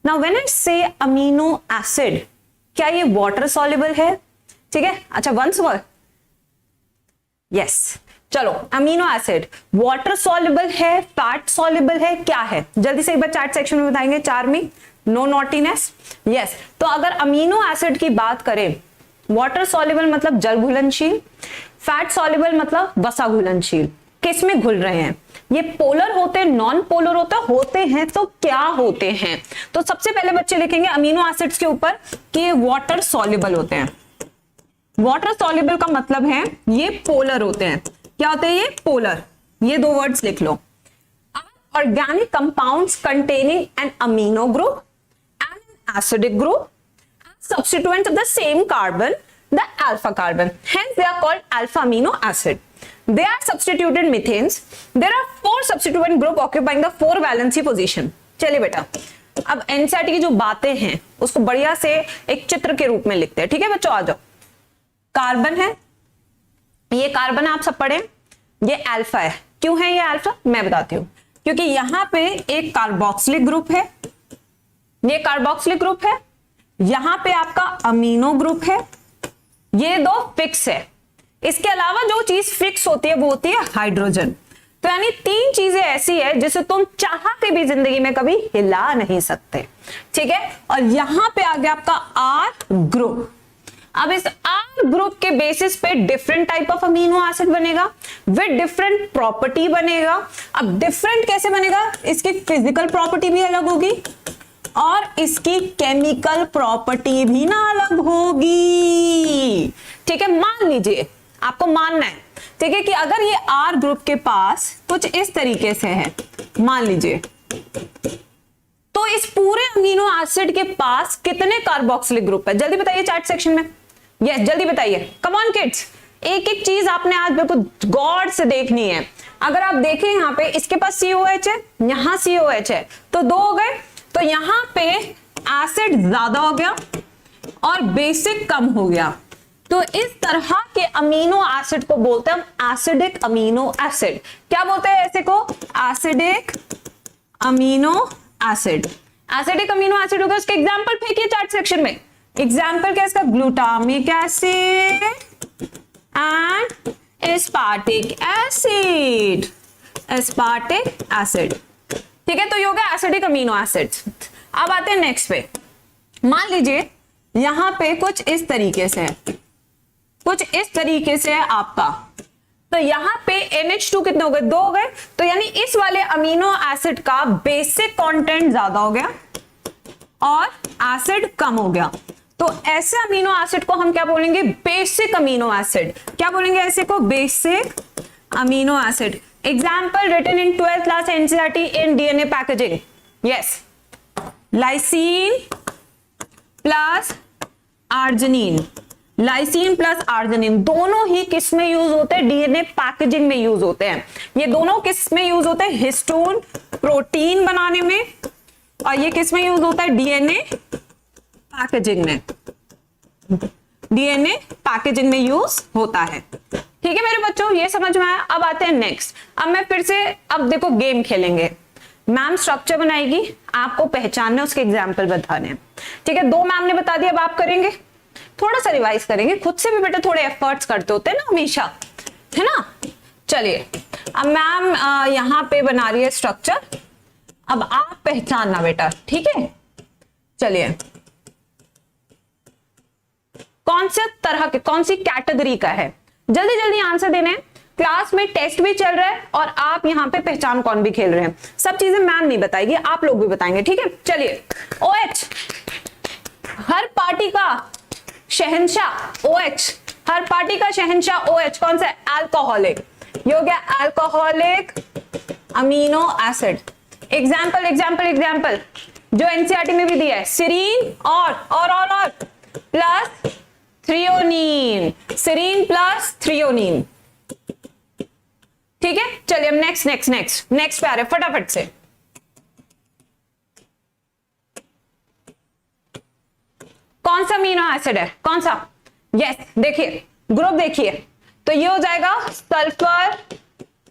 now when I से अमीनो एसिड, क्या ये वाटर सॉल्युबल है, ठीक है। अच्छा वंस वर्ड, यस। चलो अमीनो एसिड वाटर सॉल्युबल है, फैट सॉल्युबल है, क्या है? जल्दी से एक बार चैट सेक्शन में बताएंगे चार में, नो नॉटीनेस। यस, तो अगर अमीनो एसिड की बात करें, वाटर सॉल्युबल मतलब जल घुलनशील, फैट सॉल्युबल मतलब वसा घुलनशील। किस में घुल रहे हैं? ये पोलर होते हैं, नॉन पोलर होते हैं तो क्या होते हैं? तो सबसे पहले बच्चे लिखेंगे अमीनो एसिड्स के ऊपर कि ये वाटर सॉल्युबल होते हैं। वाटर सॉल्युबल का मतलब है ये पोलर होते हैं। क्या होते हैं ये? पोलर। ये दो वर्ड्स लिख लो। Organic compounds containing an amino group and an acidic group, substituents of the same carbon, the alpha carbon. Hence, they are called alpha amino acid. They are substituted methanes. There are 4 substituent group occupying the 4 valency position. चलिए बेटा, अब NCERT की जो बातें हैं उसको बढ़िया से एक चित्र के रूप में लिखते हैं। ठीक है बच्चों, आ जाओ। कार्बन है, ये कार्बन आप सब पढ़े, ये अल्फा है। क्यों है ये अल्फा? मैं बताती हूं। क्योंकि यहां पे एक कार्बोक्सिलिक ग्रुप है, ये कार्बोक्सिलिक ग्रुप है, यहां पे आपका अमीनो ग्रुप है, ये दो फिक्स है। इसके अलावा जो चीज फिक्स होती है वो होती है हाइड्रोजन। तो यानी 3 चीजें ऐसी है जिसे तुम चाह के भी जिंदगी में कभी हिला नहीं सकते। ठीक है, और यहां पे आ गया आपका आर ग्रुप। अब इस आर ग्रुप के बेसिस पे different type of amino acid बनेगा विद डिफरेंट प्रॉपर्टी बनेगा। अब डिफरेंट कैसे बनेगा? इसकी फिजिकल प्रॉपर्टी भी अलग होगी और इसकी केमिकल प्रॉपर्टी भी ना अलग होगी। ठीक है, मान लीजिए, आपको मानना है, ठीक है, कि अगर ये आर ग्रुप के पास कुछ इस तरीके से है, मान लीजिए, तो इस पूरे अमीनो एसिड के पास कितने कार्बोक्सिलिक ग्रुप है? जल्दी बताइए चैट सेक्शन में। यस, जल्दी बताइए, कम ऑन किड्स। एक एक चीज आपने आज बिल्कुल गौर से देखनी है। अगर आप देखें यहाँ पे इसके पास COH है, यहां COH है, तो 2 हो गए। तो यहां पे एसिड ज्यादा हो गया और बेसिक कम हो गया। तो इस तरह के अमीनो एसिड को बोलते हैं हम एसिडिक अमीनो एसिड। क्या बोलते हैं ऐसे को? Acidic amino acid. Acidic amino acid होगा, उसके एग्जांपल फेंकिए चैट सेक्शन में। एग्जांपल क्या है इसका? Glutamic acid and aspartic acid. Aspartic acid, ठीक है। तो ये हो गया एसिडिक अमीनो एसिड्स। अब आते हैं नेक्स्ट पे। मान लीजिए यहां पे कुछ इस तरीके से है, कुछ इस तरीके से है आपका, तो यहां पे NH2 कितने हो गए? 2 हो गए। तो यानी इस वाले अमीनो एसिड का बेसिक कंटेंट ज्यादा हो गया और एसिड कम हो गया। तो ऐसे अमीनो एसिड को हम क्या बोलेंगे? Basic amino acid. क्या बोलेंगे ऐसे को? Basic amino acid. Example written in 12th class NCERT in DNA packaging. Yes, lysine plus arginine. Lysine plus arginine दोनों ही किस में यूज होते हैं? डीएनए पैकेजिंग में यूज होते हैं। ये दोनों किस में यूज होते हैं? हिस्टोन प्रोटीन बनाने में। और ये किस में यूज होता है? डीएनए पैकेजिंग में। डीएनए पैकेजिंग में यूज होता है। ठीक है मेरे बच्चों, ये समझ में आया। अब आते हैं नेक्स्ट। अब मैं फिर से, अब देखो गेम खेलेंगे। मैम स्ट्रक्चर बनाएगी, आपको पहचानना, उसके एग्जाम्पल बताने हैं। ठीक है, 2 मैम ने बता दिया, अब आप करेंगे। थोड़ा सा रिवाइज करेंगे, खुद से भी बेटा थोड़े एफर्ट्स करते होते हैं ना हमेशा, है ना। चलिए, अब मैम यहां पे बना रही है स्ट्रक्चर, अब आप पहचानना बेटा, ठीक है। चलिए, कौन से तरह के, कौन सी कैटेगरी का है? जल्दी जल्दी आंसर देने हैं। क्लास में टेस्ट भी चल रहा है और आप यहाँ पे पहचान कौन भी खेल रहे हैं। सब चीजें मैम नहीं बताएगी, आप लोग भी बताएंगे, ठीक है। चलिए, OH हर पार्टी का शहंशाह, OH हर पार्टी का शहंशाह OH कौन सा? अल्कोहलिक। ये हो गया alcoholic amino acid. Example example example जो एनसीईआरटी में भी दिया है, सीरीन और प्लस थ्रियोनीन, सीरीन प्लस थ्रियोनीन। ठीक है, चलिए अब नेक्स्ट पे आ रहे फटाफट से। कौन सा अमीनो एसिड है? कौन सा? यस, देखिए ग्रुप देखिए, तो ये हो जाएगा सल्फर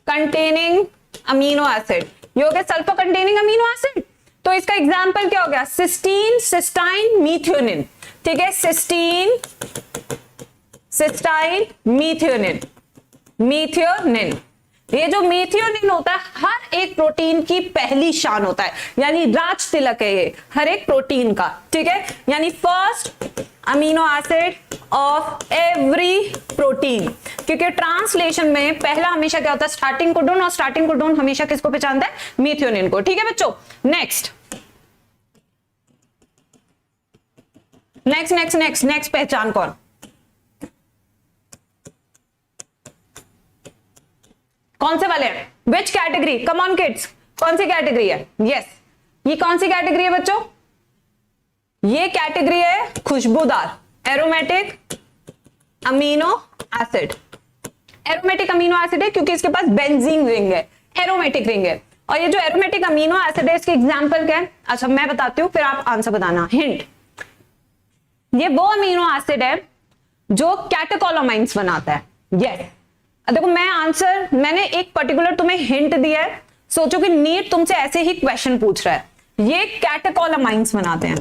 कंटेनिंग अमीनो एसिड। ये हो गया सल्फर कंटेनिंग अमीनो एसिड। तो इसका एग्जाम्पल क्या हो गया? Cysteine, cystine, methionine. ठीक है, सिस्टीन, सिस्टाइन, मीथियोनिन। मीथियोनिन। ये जो मीथियोनिन होता है हर एक प्रोटीन की पहली शान होता है, यानी राज तिलक है ये हर एक प्रोटीन का, ठीक है। यानी first amino acid of every protein, क्योंकि ट्रांसलेशन में पहला हमेशा क्या होता है, स्टार्टिंग कोडोन, और स्टार्टिंग कोडोन हमेशा किसको पहचानता है, मीथियोनिन को, ठीक है बच्चों। Next next next next next पहचान कौन, कौन से वाले हैं, which category, come on kids, कौन सी कैटेगरी है, यस ये कौन सी कैटेगरी है बच्चों, ये कैटेगरी है खुशबूदार aromatic amino acid. Aromatic amino acid है क्योंकि इसके पास बेंजीन रिंग है, एरोमेटिक रिंग है। और ये जो एरोमेटिक अमीनो एसिड है इसके एग्जांपल क्या है, अच्छा मैं बताती हूं फिर आप आंसर बताना। हिंट, ये वो अमीनो एसिड है जो कैटेकोलामाइंस बनाता है, यस। देखो मैं आंसर, मैंने एक पर्टिकुलर तुम्हें हिंट दिया है, सोचो कि नीट तुमसे ऐसे ही क्वेश्चन पूछ रहा है, ये कैटेकोलामाइंस बनाते हैं।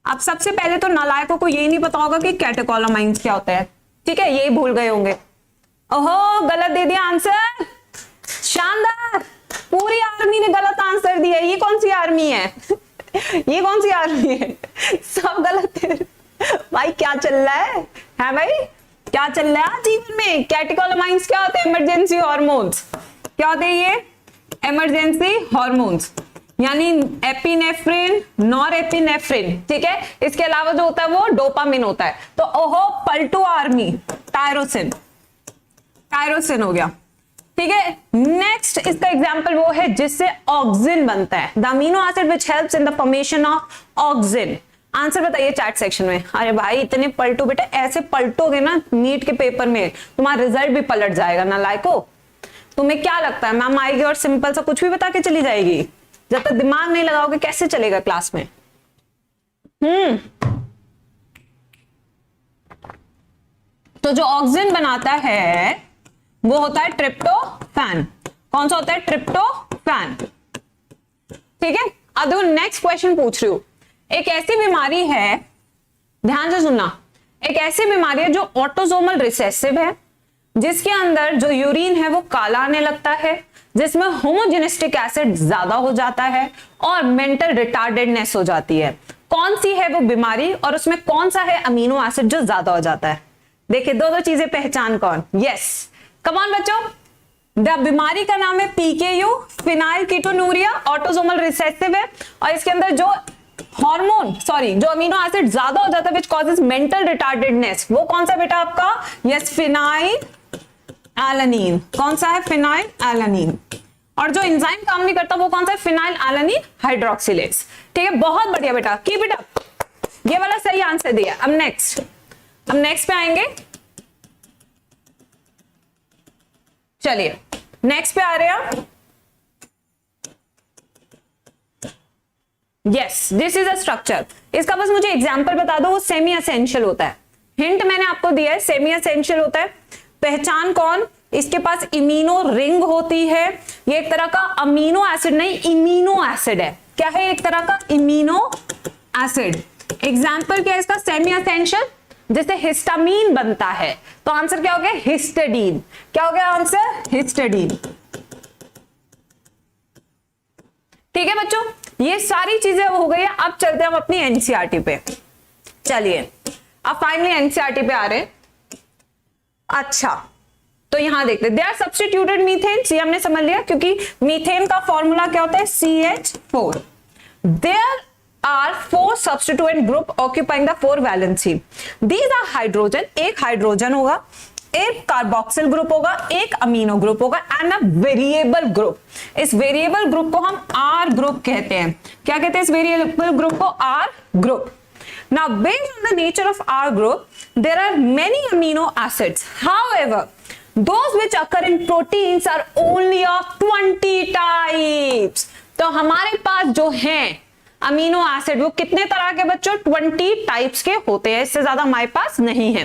अब सबसे पहले तो नालायकों को यही नहीं पता होगा कि कैटेकोलामाइंस क्या होता है, ठीक है, यही भूल गए होंगे। ओहो गलत दे दिया आंसर, शानदार, पूरी आर्मी ने गलत आंसर दिया। ये कौन सी आर्मी है ये कौन सी आर्मी है, सब गलत है भाई। क्या चल रहा है भाई, क्या चल रहा है जीवन में। कैटेकोलामाइंस क्या होते हैं, इमरजेंसी हार्मोन्स। क्या होते हैं ये, इमरजेंसी हार्मोन्स, यानी एपिनेफ्रिन, नॉरएपिनेफ्रिन, ठीक है। इसके अलावा जो होता है वो डोपामिन होता है। तो ओहो पलटू आर्मी, टायरोसिन, टायरोसिन हो गया, ठीक है। नेक्स्ट इसका एग्जांपल वो है जिससे ऑक्सिन बनता है, the amino acid which helps in the formation of auxin. Answer बताइए चैट सेक्शन में। अरे भाई इतने पलटो बेटा, ऐसे पलटोगे ना नीट के पेपर में तुम्हारा रिजल्ट भी पलट जाएगा ना लाइको। तुम्हें क्या लगता है मैम आएगी और सिंपल सा कुछ भी बता के चली जाएगी, जब तक दिमाग नहीं लगाओगे कैसे चलेगा क्लास में। तो जो ऑक्सिन बनाता है वो होता है ट्रिप्टोफैन। कौन सा होता है, ट्रिप्टोफैन, ठीक है। अब नेक्स्ट क्वेश्चन पूछ रही हूं, एक ऐसी बीमारी है, ध्यान से सुनना, एक ऐसी बीमारी है जो ऑटोसोमल रिसेसिव है, जिसके अंदर जो यूरिन है वो काला आने लगता है, जिसमें होमोजेनिस्टिक एसिड ज्यादा हो जाता है और मेंटल रिटार्डेडनेस हो जाती है। कौन सी है वो बीमारी और उसमें कौन सा है अमीनो एसिड जो ज्यादा हो जाता है। देखिए दो चीजें पहचान कौन, यस कम ऑन बच्चों। द बीमारी का नाम है PKU, phenyl ketonuria, autosomal recessive है, और इसके अंदर जो हार्मोन जो अमीनो एसिड ज्यादा हो जाता है विच कॉजेस मेंटल रिटार्डेडनेस, वो कौन सा बेटा आपका, यस फिनाइल एलानिन। कौन सा है, फिनाइल एलानिन। और जो एंजाइम काम नहीं करता वो कौन सा है, फिनाइल एलानिन हाइड्रोक्सिलेज, ठीक है। बहुत बढ़िया बेटा, कीप इट अप, ये वाला सही आंसर दिया। अब नेक्स्ट पे आएंगे, चलिए नेक्स्ट पे आ रहे हैं। Yes this is a structure, इसका बस मुझे एग्जांपल बता दो, वो सेमी एसेंशियल होता है। हिंट मैंने आपको दिया है, सेमी एसेंशियल होता है। पहचान कौन, इसके पास इम्यूनो रिंग होती है, ये एक तरह का अमीनो एसिड नहीं इम्यूनो एसिड है। क्या है, एक तरह का इम्यूनो एसिड। एग्जाम्पल क्या है इसका, सेमी एसेंशियल, जिससे हिस्टामीन बनता है। तो आंसर क्या हो गया, हिस्टेडीन। क्या हो गया आंसर, हिस्टेडीन, ठीक है बच्चों। ये सारी चीजें हो गई है। अब चलते हैं हम अपनी एनसीईआरटी पे। चलिए अब फाइनली एनसीईआरटी पे आ रहे हैं। अच्छा तो यहां देखते हैं, दे आर सब्स्टिट्यूटेड मीथेन, ये हमने समझ लिया क्योंकि मीथेन का फॉर्मूला क्या होता है, CH4। There are 4 substituent group occupying the 4 valency. These are hydrogen, एक हाइड्रोजन होगा, एक कार्बोक्सिल ग्रुप होगा, एक अमीनो ग्रुप होगा एंड अ वेरिएबल ग्रुप। इस वेरिएबल ग्रुप को हम आर ग्रुप कहते हैं। क्या कहते हैं इस वेरिएबल ग्रुप को, R group. Now based on the nature of R group, there are many amino acids. However, those which occur in proteins are only of 20 types. तो हमारे पास जो हैं अमीनो एसिड वो कितने तरह के बच्चों, 20 टाइप्स के होते हैं, इससे ज्यादा हमारे पास नहीं है।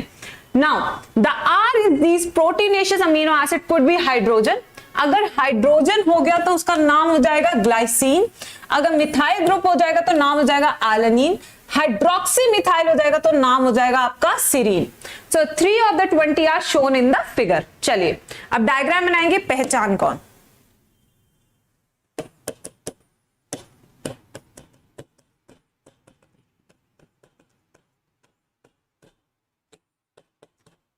Now the R is these proteinaceous amino acid could be hydrogen. अगर हाइड्रोजन हो गया तो उसका नाम हो जाएगा ग्लाइसिन, अगर मिथाइल ग्रुप हो जाएगा तो नाम हो जाएगा एलानिन, हाइड्रोक्सी मिथाइल हो जाएगा तो नाम हो जाएगा आपका serine. So 3 of the 20 are shown in the figure. चलिए अब डायग्राम बनाएंगे, पहचान कौन।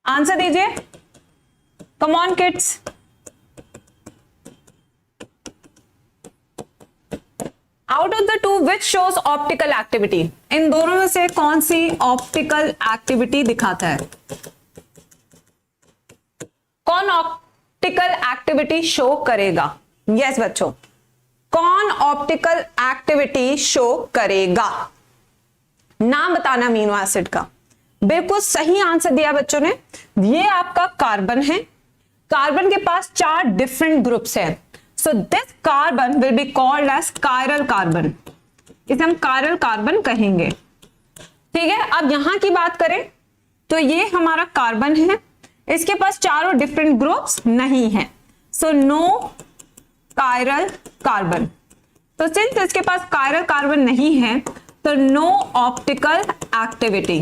आंसर दीजिए, come on kids. Out of the two which shows optical activity, इन दोनों में से कौन सी ऑप्टिकल एक्टिविटी दिखाता है? कौन ऑप्टिकल एक्टिविटी शो करेगा? यस बच्चों, कौन ऑप्टिकल एक्टिविटी शो करेगा? नाम बताना अमीनो एसिड का। बिल्कुल सही आंसर दिया बच्चों ने। ये आपका कार्बन है, कार्बन के पास 4 डिफरेंट ग्रुप्स हैं। So this carbon will be called as chiral carbon, इसे हम कायरल कार्बन कहेंगे। ठीक है, अब यहां की बात करें तो ये हमारा कार्बन है, इसके पास चारों डिफरेंट ग्रुप्स नहीं है। So no chiral carbon. तो सिंस इसके पास कायरल कार्बन नहीं है तो no optical activity.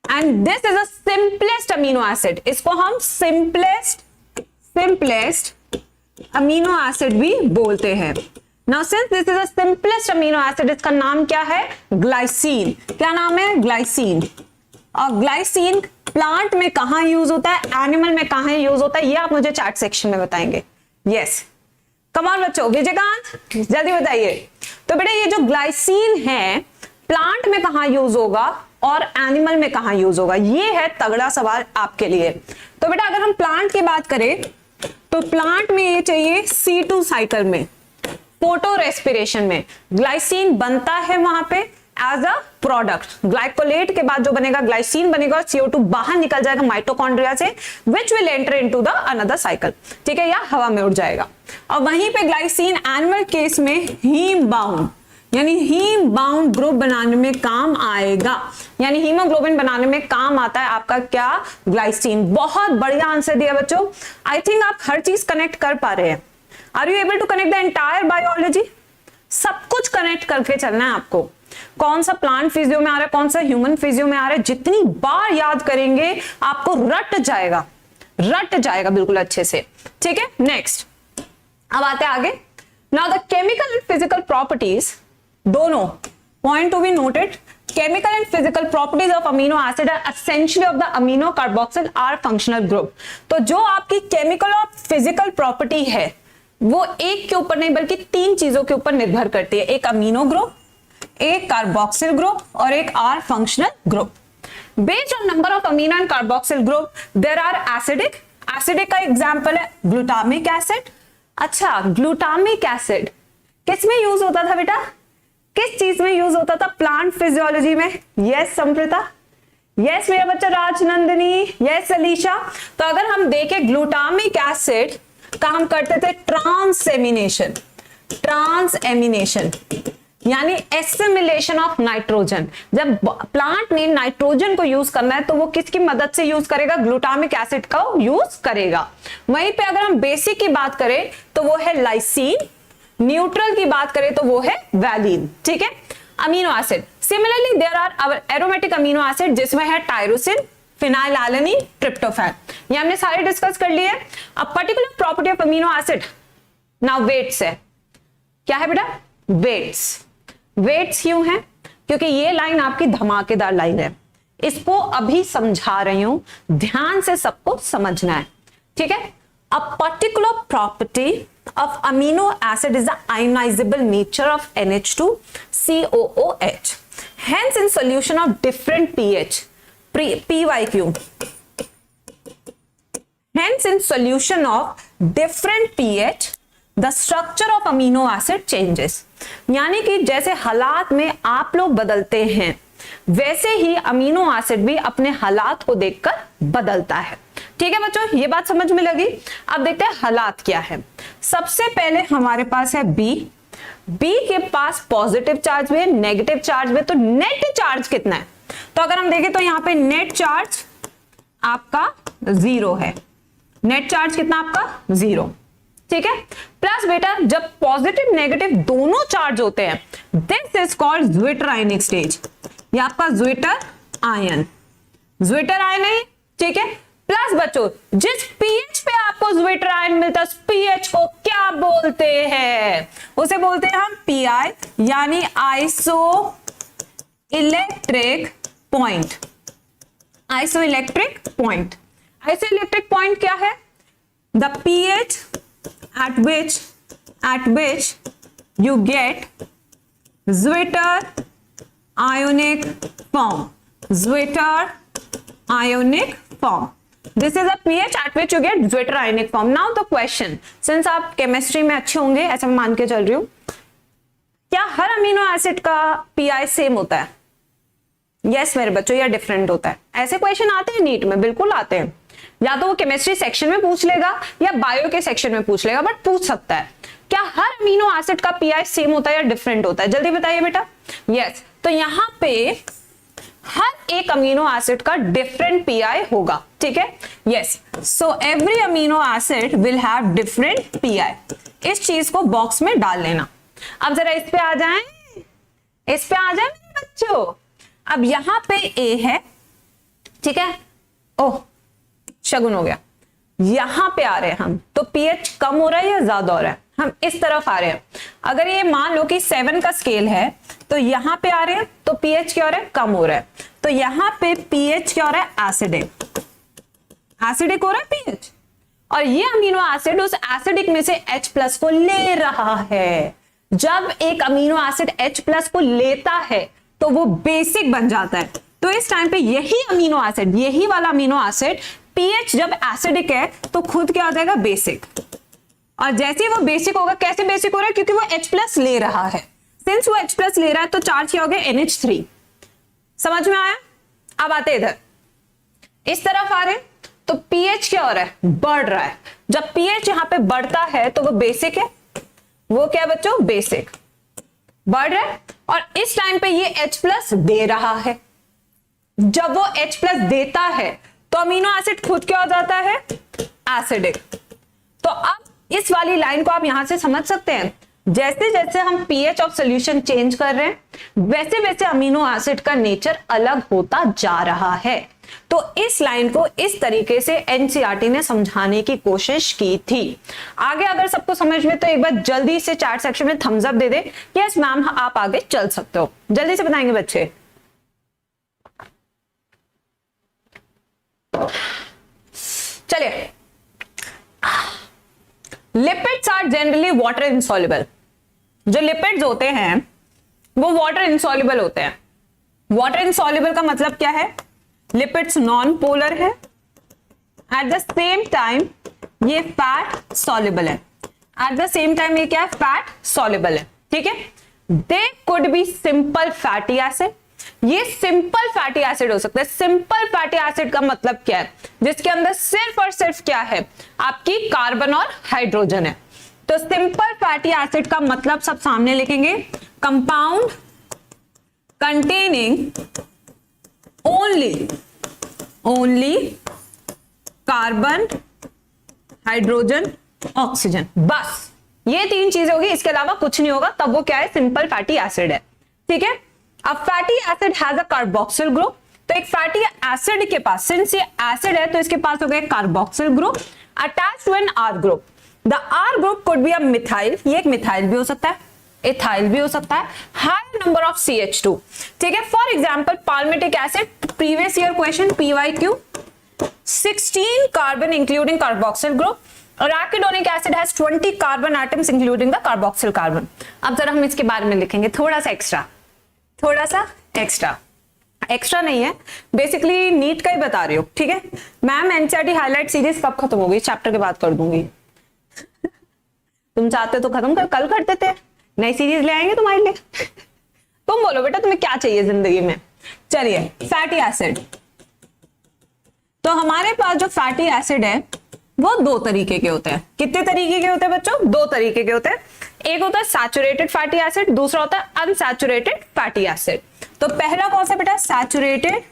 And this is a simplest amino acid, इसको हम सिंपलेस्ट अमीनो एसिड भी बोलते हैं। Now since this is a simplest amino acid, इसका नाम क्या है? ग्लाइसिन। क्या नाम है? ग्लाइसिन। और ग्लाइसिन प्लांट में कहां यूज होता है, एनिमल में कहां यूज होता है, ये आप मुझे चैट सेक्शन में बताएंगे। यस, कम ऑन बच्चों, विजयकांत जल्दी बताइए। तो बेटा ये जो ग्लाइसिन है प्लांट में कहां यूज होगा और एनिमल में कहां यूज होगा, ये है तगड़ा सवाल आपके लिए। तो बेटा अगर हम प्लांट की बात करें तो प्लांट में ये चाहिए C2 साइकिल में, फोटो रेस्पिरेशन में ग्लाइसिन बनता है वहां पे एज अ प्रोडक्ट। ग्लाइकोलेट के बाद जो बनेगा ग्लाइसिन बनेगा और CO2 बाहर निकल जाएगा माइटोकॉन्ड्रिया से, which will enter into the another cycle. ठीक है, या हवा में उड़ जाएगा। और वहीं पे ग्लाइसिन एनिमल केस में हीम बाउंड यानी हीम बाउंड ग्रुप बनाने में काम आएगा, यानी हीमोग्लोबिन बनाने में काम आता है आपका क्या? ग्लाइसिन। बहुत बढ़िया आंसर दिया बच्चों। आई थिंक आप हर चीज कनेक्ट कर पा रहे हैं। Are you able to connect the entire biology? सब कुछ कनेक्ट करके चलना है आपको। कौन सा प्लांट फिजियो में आ रहा है, कौन सा ह्यूमन फिजियो में आ रहा है, जितनी बार याद करेंगे आपको रट जाएगा बिल्कुल अच्छे से। ठीक है, नेक्स्ट अब आते हैं आगे। Now the chemical and physical properties, दोनों point to be noted, chemical and physical properties of amino acid are essentially of the amino carboxyl are functional group। तो जो आपकी केमिकल और फिजिकल प्रॉपर्टी है वो एक के ऊपर नहीं बल्कि 3 चीजों के ऊपर निर्भर करती है, एक अमीनो ग्रुप, एक कार्बोक्सिल ग्रुप और एक R functional group. Based on number of amino and carboxyl group there are acidic का एग्जांपल है ग्लूटामिक एसिड। अच्छा, ग्लूटामिक एसिड किस में यूज होता था बेटा, किस चीज में यूज होता था? प्लांट फिजियोलॉजी में। यस संप्रीता, यस मेरा बच्चा राजनंदिनी, यस अलीशा। तो अगर हम देखें ग्लूटामिक एसिड का हम करते थे ट्रांसएमिनेशन यानी एसिमिलेशन ऑफ नाइट्रोजन। जब प्लांट ने नाइट्रोजन को यूज करना है तो वो किसकी मदद से यूज करेगा? ग्लूटामिक एसिड का यूज करेगा। वहीं पे अगर हम बेसिक की बात करें तो वो है लाइसीन, न्यूट्रल की बात करें तो वो है वैलिन। ठीक है, amino acid similarly there are aromatic amino acid जिसमें है टायरोसिन, फिनाइलएलैनिन, ट्रिप्टोफैन। ये हमने सारे डिस्कस कर लिए। अब particular property of amino acid now weights है। क्या है बेटा? वेट्स क्यों है? क्योंकि ये लाइन आपकी धमाकेदार लाइन है, इसको अभी समझा रही हूं, ध्यान से सबको समझना है। ठीक है, a particular property of amino acid is the ionizable nature of NH2 COOH. Hence in solution of different pH, PYQ. Hence in solution of different pH, the structure of amino acid changes. यानी कि जैसे हालात में आप लोग बदलते हैं वैसे ही अमीनो एसिड भी अपने हालात को देखकर बदलता है। ठीक है बच्चों, ये बात समझ में लगी। अब देखते हैं हालात क्या है। सबसे पहले हमारे पास है बी के पास पॉजिटिव चार्ज भी है, नेगेटिव चार्ज भी है। तो नेट चार्ज कितना है? तो अगर हम देखें तो यहाँ पे नेट चार्ज आपका 0 है। नेट चार्ज कितना आपका? 0। ठीक है। प्लस बेटा जब पॉजिटिव नेगेटिव दोनों चार्ज होते हैं, this is called zwitter ionic stage. ये आपका ज्विटर आयन है, ठीक है। प्लस बच्चों जिस पीएच पे आपको ज्विटर आयन मिलता है उस पीएच को क्या बोलते हैं? उसे बोलते हैं हम पीआई, यानी iso electric point. Iso electric point क्या है? The pH at which you get Zwitter ionic form. This is a pH at which you get Zwitter ionic form. Now the question, since आप chemistry में अच्छे होंगे ऐसा मैं मान के चल रही हूं, क्या हर अमीनो एसिड का pI सेम होता है? यस मेरे बच्चों, या डिफरेंट होता है? ऐसे क्वेश्चन आते हैं नीट में, बिल्कुल आते हैं। या तो वो केमिस्ट्री सेक्शन में पूछ लेगा या बायो के सेक्शन में पूछ लेगा, बट पूछ सकता है। क्या हर अमीनो एसिड का पीआई सेम होता है या डिफरेंट होता है? जल्दी बताइए बेटा। यस, तो यहां पे हर एक अमीनो एसिड का डिफरेंट पीआई होगा, ठीक है। Yes, so every amino acid will have different pi. इस चीज को बॉक्स में डाल लेना। अब जरा इस पे आ जाएं मेरे बच्चों। अब यहां पे ए है, ठीक है। ओह शगुन हो गया। यहां पे आ रहे हैं हम, तो पीएच कम हो रहा है या ज्यादा हो रहा है? हम इस तरफ आ रहे हैं। अगर ये मान लो कि 7 का स्केल है तो यहां पे आ रहे हैं, तो पीएच क्या हो रहा है? कम हो रहा है। तो यहां पे पीएच क्या हो रहा है? एसिडिक हो रहा है पीएच। और ये अमीनो एसिड उस एसिडिक में से H+ को ले रहा है। जब एक अमीनो एसिड H+ को लेता है तो वो बेसिक बन जाता है। तो इस टाइम पे यही वाला अमीनो एसिड पीएच जब एसिडिक है तो खुद क्या हो जाएगा? बेसिक। और जैसे ही वो बेसिक होगा, कैसे बेसिक हो रहा है? क्योंकि वो H+ ले रहा है। सिंस वो H+ ले रहा है तो चार्ज क्या हो गया? NH3। समझ में आया? अब आते इधर, इस तरफ आ रहे हैं तो पीएच क्या हो रहा है? बढ़ रहा है। जब पीएच यहां पे बढ़ता है तो वो बेसिक है। वो क्या बच्चों? बेसिक बढ़ रहा है। और इस टाइम पे ये H+ दे रहा है। जब वो H+ देता है तो अमीनो एसिड खुद क्या हो जाता है? एसिडिक। तो अब इस वाली लाइन को आप यहां से समझ सकते हैं, जैसे जैसे हम पीएच ऑफ सॉल्यूशन चेंज कर रहे हैं वैसे वैसे अमीनो एसिड का नेचर अलग होता जा रहा है। तो इस लाइन को इस तरीके से एनसीईआरटी ने समझाने की कोशिश की थी। आगे अगर सबको समझ में तो एक बार जल्दी से चैट सेक्शन में थम्स अप दे दे, यस मैम आप आगे चल सकते हो। जल्दी से बताएंगे बच्चे। चलिए, lipids are generally water insoluble. जो लिपिड्स होते हैं वो वाटर इनसॉल्युबल होते हैं। वाटर इनसॉल्युबल का मतलब क्या है? लिपिड्स नॉन पोलर है, एट द सेम टाइम ये फैट सॉल्युबल है। एट द सेम टाइम ये क्या है? फैट सॉल्युबल है, ठीक है। They could be simple fatty acid. ये सिंपल फैटी एसिड हो सकता है। सिंपल फैटी एसिड का मतलब क्या है? जिसके अंदर सिर्फ और सिर्फ क्या है? आपकी कार्बन और हाइड्रोजन है। तो सिंपल फैटी एसिड का मतलब सब सामने लिखेंगे, compound containing only carbon, hydrogen, oxygen. बस ये 3 चीजें होगी, इसके अलावा कुछ नहीं होगा, तब वो क्या है? सिंपल फैटी एसिड है, ठीक है। अब fatty acid has a carboxyl group. तो एक फैटी एसिड के पास, सिंस ये एसिड है तो इसके पास हो गया carboxyl group attached to an R group. The R group could be a methyl. ये एक मिथाइल भी हो सकता है, इथाइल भी हो सकता है। हायर नंबर ऑफ CH2, ठीक है। For example palmitic acid, previous year question PYQ, 16 carbon including carboxyl group. Arachidonic acid has 20 carbon atoms including the carboxyl carbon. अब जरा हम इसके बारे में लिखेंगे थोड़ा सा एक्स्ट्रा नहीं है, बेसिकली नीट का ही बता रही हूँ, ठीक है। मैम एनसीईआरटी हाईलाइट सीरीज कब खत्म होगी? चैप्टर के बाद कर दूंगी। तुम चाहते तो खत्म कल कर देते, नई सीरीज ले आएंगे तुम्हारे लिए। तुम बोलो बेटा तुम्हें क्या चाहिए जिंदगी में। चलिए, फैटी एसिड। तो हमारे पास जो फैटी एसिड है वो 2 तरीके के होते हैं। कितने तरीके के होते हैं बच्चों? 2 तरीके के होते हैं। एक होता है सैचुरेटेड फैटी एसिड, दूसरा होता है अनसैचुरेटेड फैटी एसिड। तो पहला कौन सा बेटा? सैचुरेटेड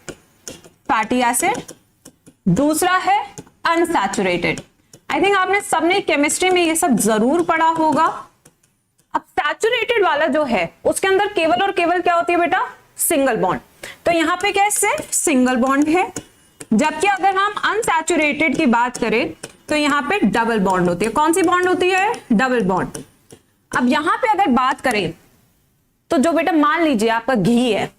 फैटी एसिड, दूसरा है अनसैचुरेटेड। आई थिंक आपने सबने केमिस्ट्री में ये सब जरूर पढ़ा होगा। अब सैचुरेटेड वाला जो है उसके अंदर केवल और केवल क्या होती है बेटा, सिंगल बॉन्ड। तो यहाँ पे क्या सिर्फ सिंगल बॉन्ड है, जबकि अगर हम अनसैचुरेटेड की बात करें तो यहाँ पे डबल बॉन्ड होती है। कौन सी बॉन्ड होती है, डबल बॉन्ड। अब यहाँ पे अगर बात करें तो जो बेटा मान लीजिए आपका घी है,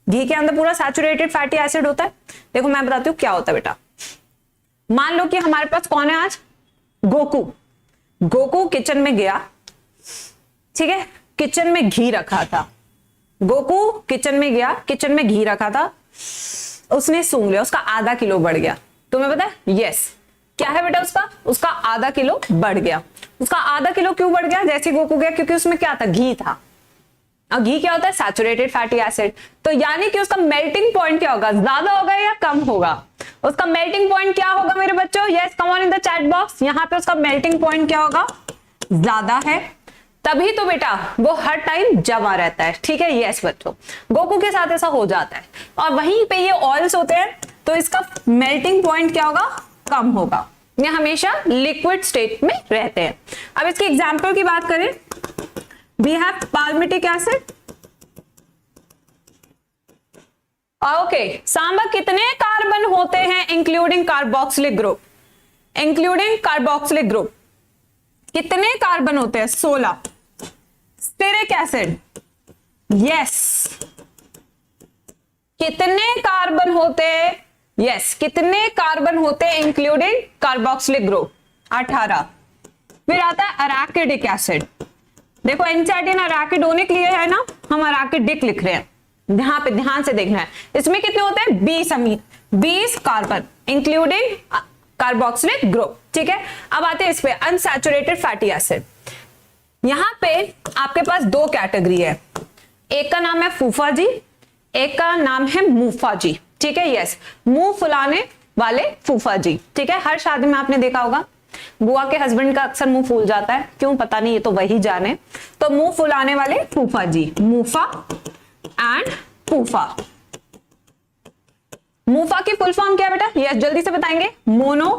घी के अंदर पूरा सैचुरेटेड फैटी एसिड होता है। देखो मैं बताती हूँ क्या होता है बेटा। मान लो कि हमारे पास कौन है आज, गोकू। गोकू किचन में गया, ठीक है, किचन में घी रखा था। गोकू किचन में गया, किचन में घी रखा था, उसने सूंघ लिया, उसका आधा किलो बढ़ गया। तुम्हें पता है, यस क्या है बेटा, उसका आधा किलो बढ़ गया। उसका आधा किलो क्यों बढ़ गया, जैसे गोकू गया, क्योंकि उसमें क्या था, घी था। और घी क्या होता है, सैचुरेटेड फैटी एसिड। तो यानी कि उसका मेल्टिंग पॉइंट क्या होगा, ज्यादा होगा या कम होगा। उसका मेल्टिंग पॉइंट क्या होगा मेरे बच्चों, yes come on in the chat box. यहाँ पे उसका मेल्टिंग पॉइंट क्या होगा, ज्यादा है। तभी तो बेटा वो हर टाइम जमा रहता है, ठीक है। यस बच्चों, गोकू के साथ ऐसा हो जाता है। और वहीं पे ये ऑयल्स होते हैं तो इसका मेल्टिंग पॉइंट क्या होगा, कम होगा। ये हमेशा लिक्विड स्टेट में रहते हैं। अब इसके एग्जाम्पल की बात करें, we have palmitic acid. Okay, सांबा कितने कार्बन होते हैं including carboxylic group, including carboxylic group कितने कार्बन होते हैं, 16। स्टेरिक एसिड, यस कितने कार्बन होते हैं, यस कितने कार्बन होते हैं इंक्लूडिंग कार्बोक्सिलिक ग्रुप, 18। फिर आता है अराकिडिक एसिड। देखो एनसीईआरटी ने अराकिडोनिक लिए है ना, हम अराकिडिक लिख रहे हैं, यहाँ पे ध्यान से देखना है। इसमें कितने होते हैं, 20 अमीन, 20 कार्बन इंक्लूडिंग कार्बोक्सिलिक ग्रुप, ठीक है। अब आते हैं इस पे अनसैचुरेटेड फैटी एसिड। यहां पे आपके पास दो कैटेगरी है, एक का नाम है फूफा जी, एक का नाम है मूफा जी, ठीक है। यस, मुंह फुलाने वाले फूफा जी, ठीक है। हर शादी में आपने देखा होगा बुआ के हस्बैंड का अक्सर मुंह फूल जाता है, क्यों पता नहीं, ये तो वही जाने। तो मुंह फुलाने वाले फूफा जी, मूफा एंड फूफा। मूफा की फुल फॉर्म क्या है बेटा, यस जल्दी से बताएंगे, मोनो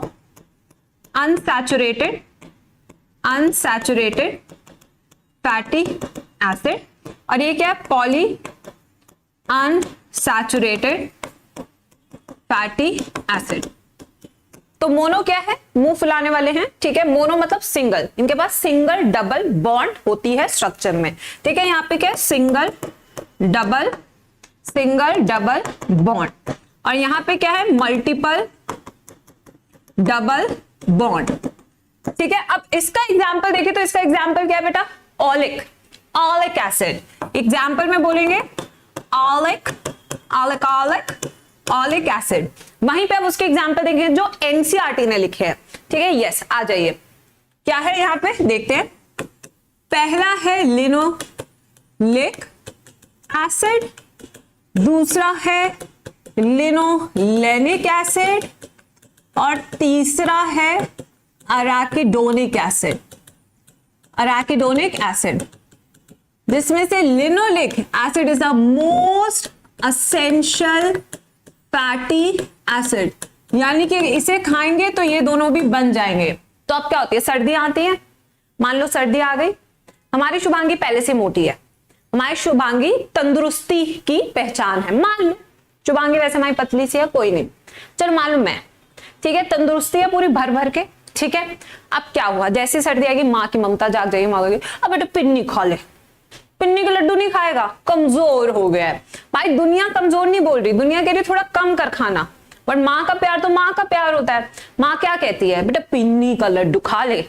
अनसैचुरेटेड फैटी एसिड। और ये क्या है, पॉली अनसैचुरेटेड फैटी एसिड। तो मोनो क्या है, मुंह फुलाने वाले हैं, ठीक है। मोनो मतलब सिंगल, इनके पास सिंगल डबल बॉन्ड होती है स्ट्रक्चर में, ठीक है। यहाँ पे क्या है, सिंगल डबल बॉन्ड। और यहां पे क्या है, मल्टीपल डबल बॉन्ड, ठीक है। अब इसका एग्जांपल देखिए, तो इसका एग्जांपल क्या है बेटा, ऑलिक एसिड। एग्जांपल में बोलेंगे ऑलिक एसिड। वहीं पे अब उसके एग्जांपल देखेंगे जो एनसीईआरटी ने लिखे हैं, ठीक है। यस आ जाइए, क्या है यहां पे देखते हैं। पहला है लिनोलिक एसिड, दूसरा है लिनोलेनिक एसिड, और तीसरा है अराकिडोनिक एसिड। जिसमें से linoleic acid is the most essential fatty acid, यानी कि इसे खाएंगे तो ये दोनों भी बन जाएंगे। तो अब क्या होती है, सर्दी आती है, मान लो सर्दी आ गई, हमारी शुभांगी पहले से मोटी है, हमारी शुभांगी तंदुरुस्ती की पहचान है। मान लो शुभांगी वैसे हमारी पतली सी है, कोई नहीं, चलो मान लो मैं, ठीक है, तंदुरुस्ती है पूरी भर भर के, ठीक है। अब क्या हुआ, जैसे सर्दी आएगी माँ की ममता जाग जाएगी, माँ कहेगी अब बेटा पिन्नी खा ले, पिन्नी के लड्डू नहीं खाएगा, कमजोर हो गया है। भाई दुनिया कमजोर नहीं बोल रही, दुनिया कह रही थोड़ा कम कर खाना, बट माँ का प्यार तो माँ का प्यार होता है। माँ क्या कहती है, बेटा पिन्नी का लड्डू खा ले,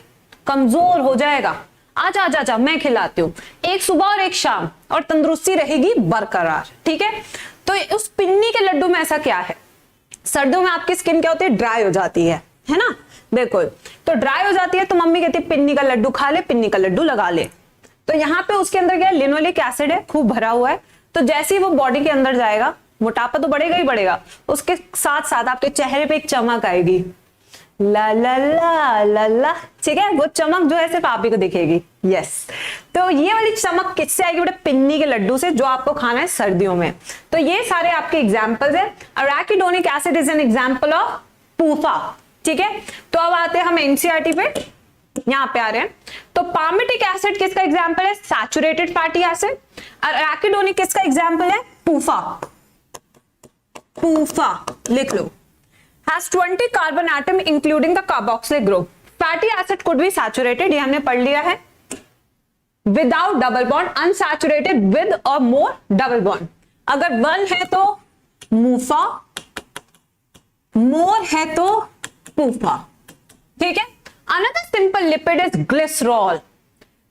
कमजोर हो जाएगा, आजा आजा आजा मैं खिलाती हूँ, एक सुबह और एक शाम, और तंदुरुस्ती रहेगी बरकरार, ठीक है। तो उस पिन्नी के लड्डू में ऐसा क्या है, सर्दियों में आपकी स्किन क्या होती है, ड्राई हो जाती है ना, बिल्कुल। तो ड्राई हो जाती है तो मम्मी कहती है पिन्नी का लड्डू खा ले, पिन्नी का लड्डू लगा ले। तो यहाँ पे उसके अंदर क्या है, लिनोलिक एसिड है, खूब भरा हुआ है। तो जैसे ही वो बॉडी के अंदर जाएगा, मोटापा तो बढ़ेगा ही बढ़ेगा, उसके साथ साथ आपके चेहरे पे एक चमक आएगी, ला ला ला ला ला, ठीक है। वो चमक जो है सिर्फ आप ही को दिखेगी, यस। तो ये वाली चमक किससे आएगी बेटा, पिन्नी के लड्डू से, जो आपको खाना है सर्दियों में। तो ये सारे आपके एग्जांपल्स है। अराकिडोनिक acid is an example of फूफा, ठीक है, तो अब आते हैं हम एनसीईआरटी पे, यहां पे आ रहे हैं। तो पामिटिक एसिड किसका एग्जांपल है? Saturated fatty acid. और एराकिडोनिक किसका एग्जांपल है? पूफा। पूफा लिख लो। Has 20 carbon atom including the carboxylic group. Fatty acid could be saturated, ये हमने पढ़ लिया है, without double bond, unsaturated with or more double bond. अगर 1 है तो मूफा, मोर है तो पूफा। ठीक है। Another simple lipid is glycerol,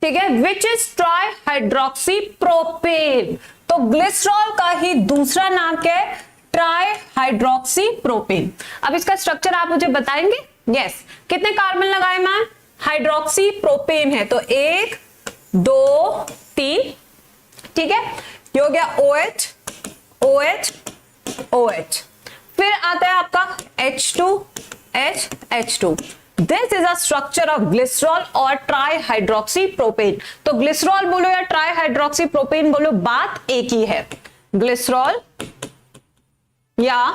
ठीक है, which is try hydroxy propane. तो ग्लिसरॉल का ही दूसरा नाम क्या है? Try hydroxy propane. अब इसका स्ट्रक्चर आप मुझे बताएंगे? यस। कितने कार्बन लगाए मैम? हाइड्रोक्सी प्रोपेन है तो 1 2 3, ठीक है, ये हो गया OH OH OH। फिर आता है आपका H2H H2। This is a structure of glycerol और ट्राई हाइड्रोक्सी प्रोपेन। तो ग्लिसरॉल बोलो या ट्राई हाइड्रोक्सी प्रोपेन बोलो, बात एक ही है, ग्लिसरॉल या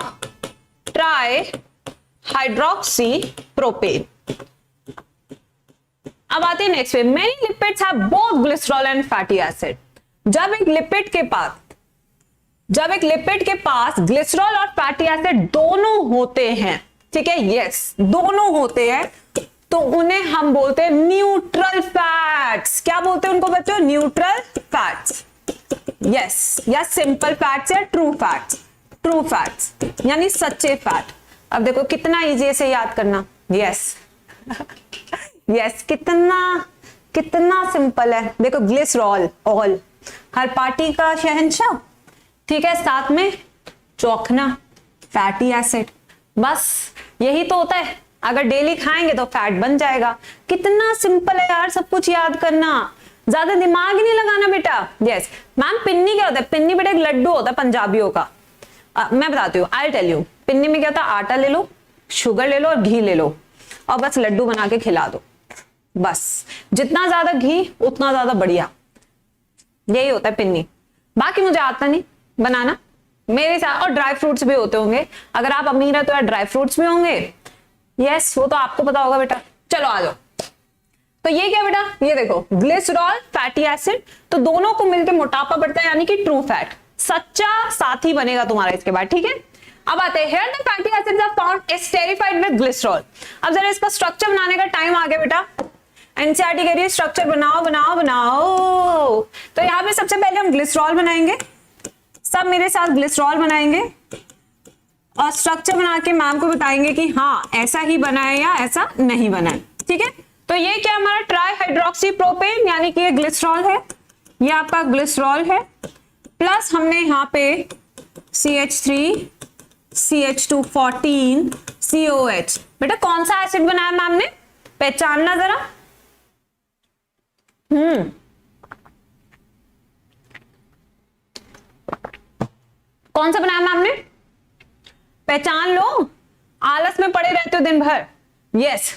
ट्राई हाइड्रोक्सी प्रोपेन। अब आते हैं नेक्स्ट पे, many lipids have both glycerol and fatty acid. जब एक लिपिड के पास ग्लिसरॉल और फैटी एसिड दोनों होते हैं, ठीक है, यस, दोनों होते हैं, तो उन्हें हम बोलते हैं न्यूट्रल फैट्स। क्या बोलते हैं उनको बच्चों? न्यूट्रल फैट्स, यस, या सिंपल फैट्स या ट्रू फैट्स। ट्रू फैट्स यानी सच्चे फैट। अब देखो कितना इजी है इसे याद करना, यस यस, कितना सिंपल है। देखो ग्लिसरॉल, ऑल, हर पार्टी का शहंशाह, ठीक है, साथ में चौखना फैटी एसिड, बस यही तो होता है। अगर डेली खाएंगे तो फैट बन जाएगा। कितना सिंपल है यार सब कुछ याद करना, ज्यादा दिमाग ही नहीं लगाना बेटा। यस मैम, पिन्नी क्या होता है? पिन्नी बेटा एक लड्डू होता है पंजाबियों का। मैं बताती हूँ, आई टेल यू। पिन्नी में क्या होता है? आटा ले लो, शुगर ले लो और घी ले लो और बस लड्डू बना के खिला दो, बस। जितना ज्यादा घी उतना ज्यादा बढ़िया, यही होता है पिन्नी। बाकी मुझे आता नहीं बनाना मेरे साथ। और ड्राई फ्रूट्स भी होते होंगे, अगर आप अमीर है तो यार ड्राई फ्रूट्स भी होंगे। यस, वो तो आपको पता होगा बेटा। चलो आ जाओ। तो ये क्या बेटा? ये देखो ग्लिसरॉल फैटी एसिड, तो दोनों को मिलकर मोटापा बढ़ता है, यानी कि ट्रू फैट, सच्चा साथी बनेगा तुम्हारा इसके बाद, ठीक है। अब आते हैं, here the fatty acids are found esterified with glycerol. अब जरा इसका स्ट्रक्चर बनाने का टाइम आ गया बेटा। एनसीईआरटी कह रही है स्ट्रक्चर बनाओ बनाओ बनाओ। तो यहां पे सबसे पहले हम ग्लिसरॉल बनाएंगे, सब मेरे साथ ग्लिसरॉल बनाएंगे और स्ट्रक्चर बना के मैम को बताएंगे कि हाँ ऐसा ही बना है या ऐसा नहीं बना है, ठीक है। तो ये क्या हमारा ट्राई हाइड्रोक्सी प्रोपेन, यानी कि ये ग्लिसरॉल है, ये आपका ग्लिसरॉल है, प्लस हमने यहाँ पे CH3 CH2 COH। बेटा कौन सा एसिड बनाया मैम ने? पहचानना जरा। कौन सा बनाया मैम ने? पहचान लो, आलस में पड़े रहते हो दिन भर। यस,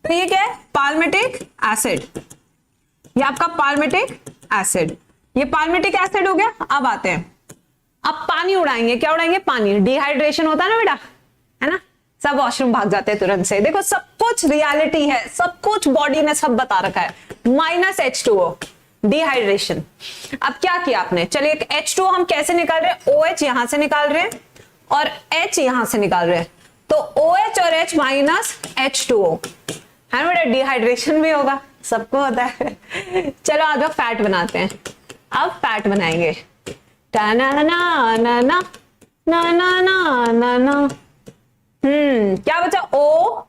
तो ये क्या है? पाल्मिटिक एसिड, ये आपका पाल्मिटिक एसिड, ये पाल्मिटिक एसिड हो गया। अब आते हैं, अब पानी उड़ाएंगे। क्या उड़ाएंगे? पानी। डिहाइड्रेशन होता है ना बेटा, है ना, सब वॉशरूम भाग जाते हैं तुरंत से। देखो सब कुछ रियलिटी है, सब कुछ बॉडी ने सब बता रखा है। -H2O, dehydration. अब क्या किया आपने? चलिए H2O हम कैसे निकाल रहे हैं? OH यहां से निकाल रहे हैं और H यहां से निकाल रहे हैं, तो OH और H -H2O है ना बेटा, डिहाइड्रेशन भी होगा, सबको होता है। चलो आज फैट बनाते हैं। अब फैट बनाएंगे, ना ना ना ना ना ना ना ना ना। क्या बचा? O,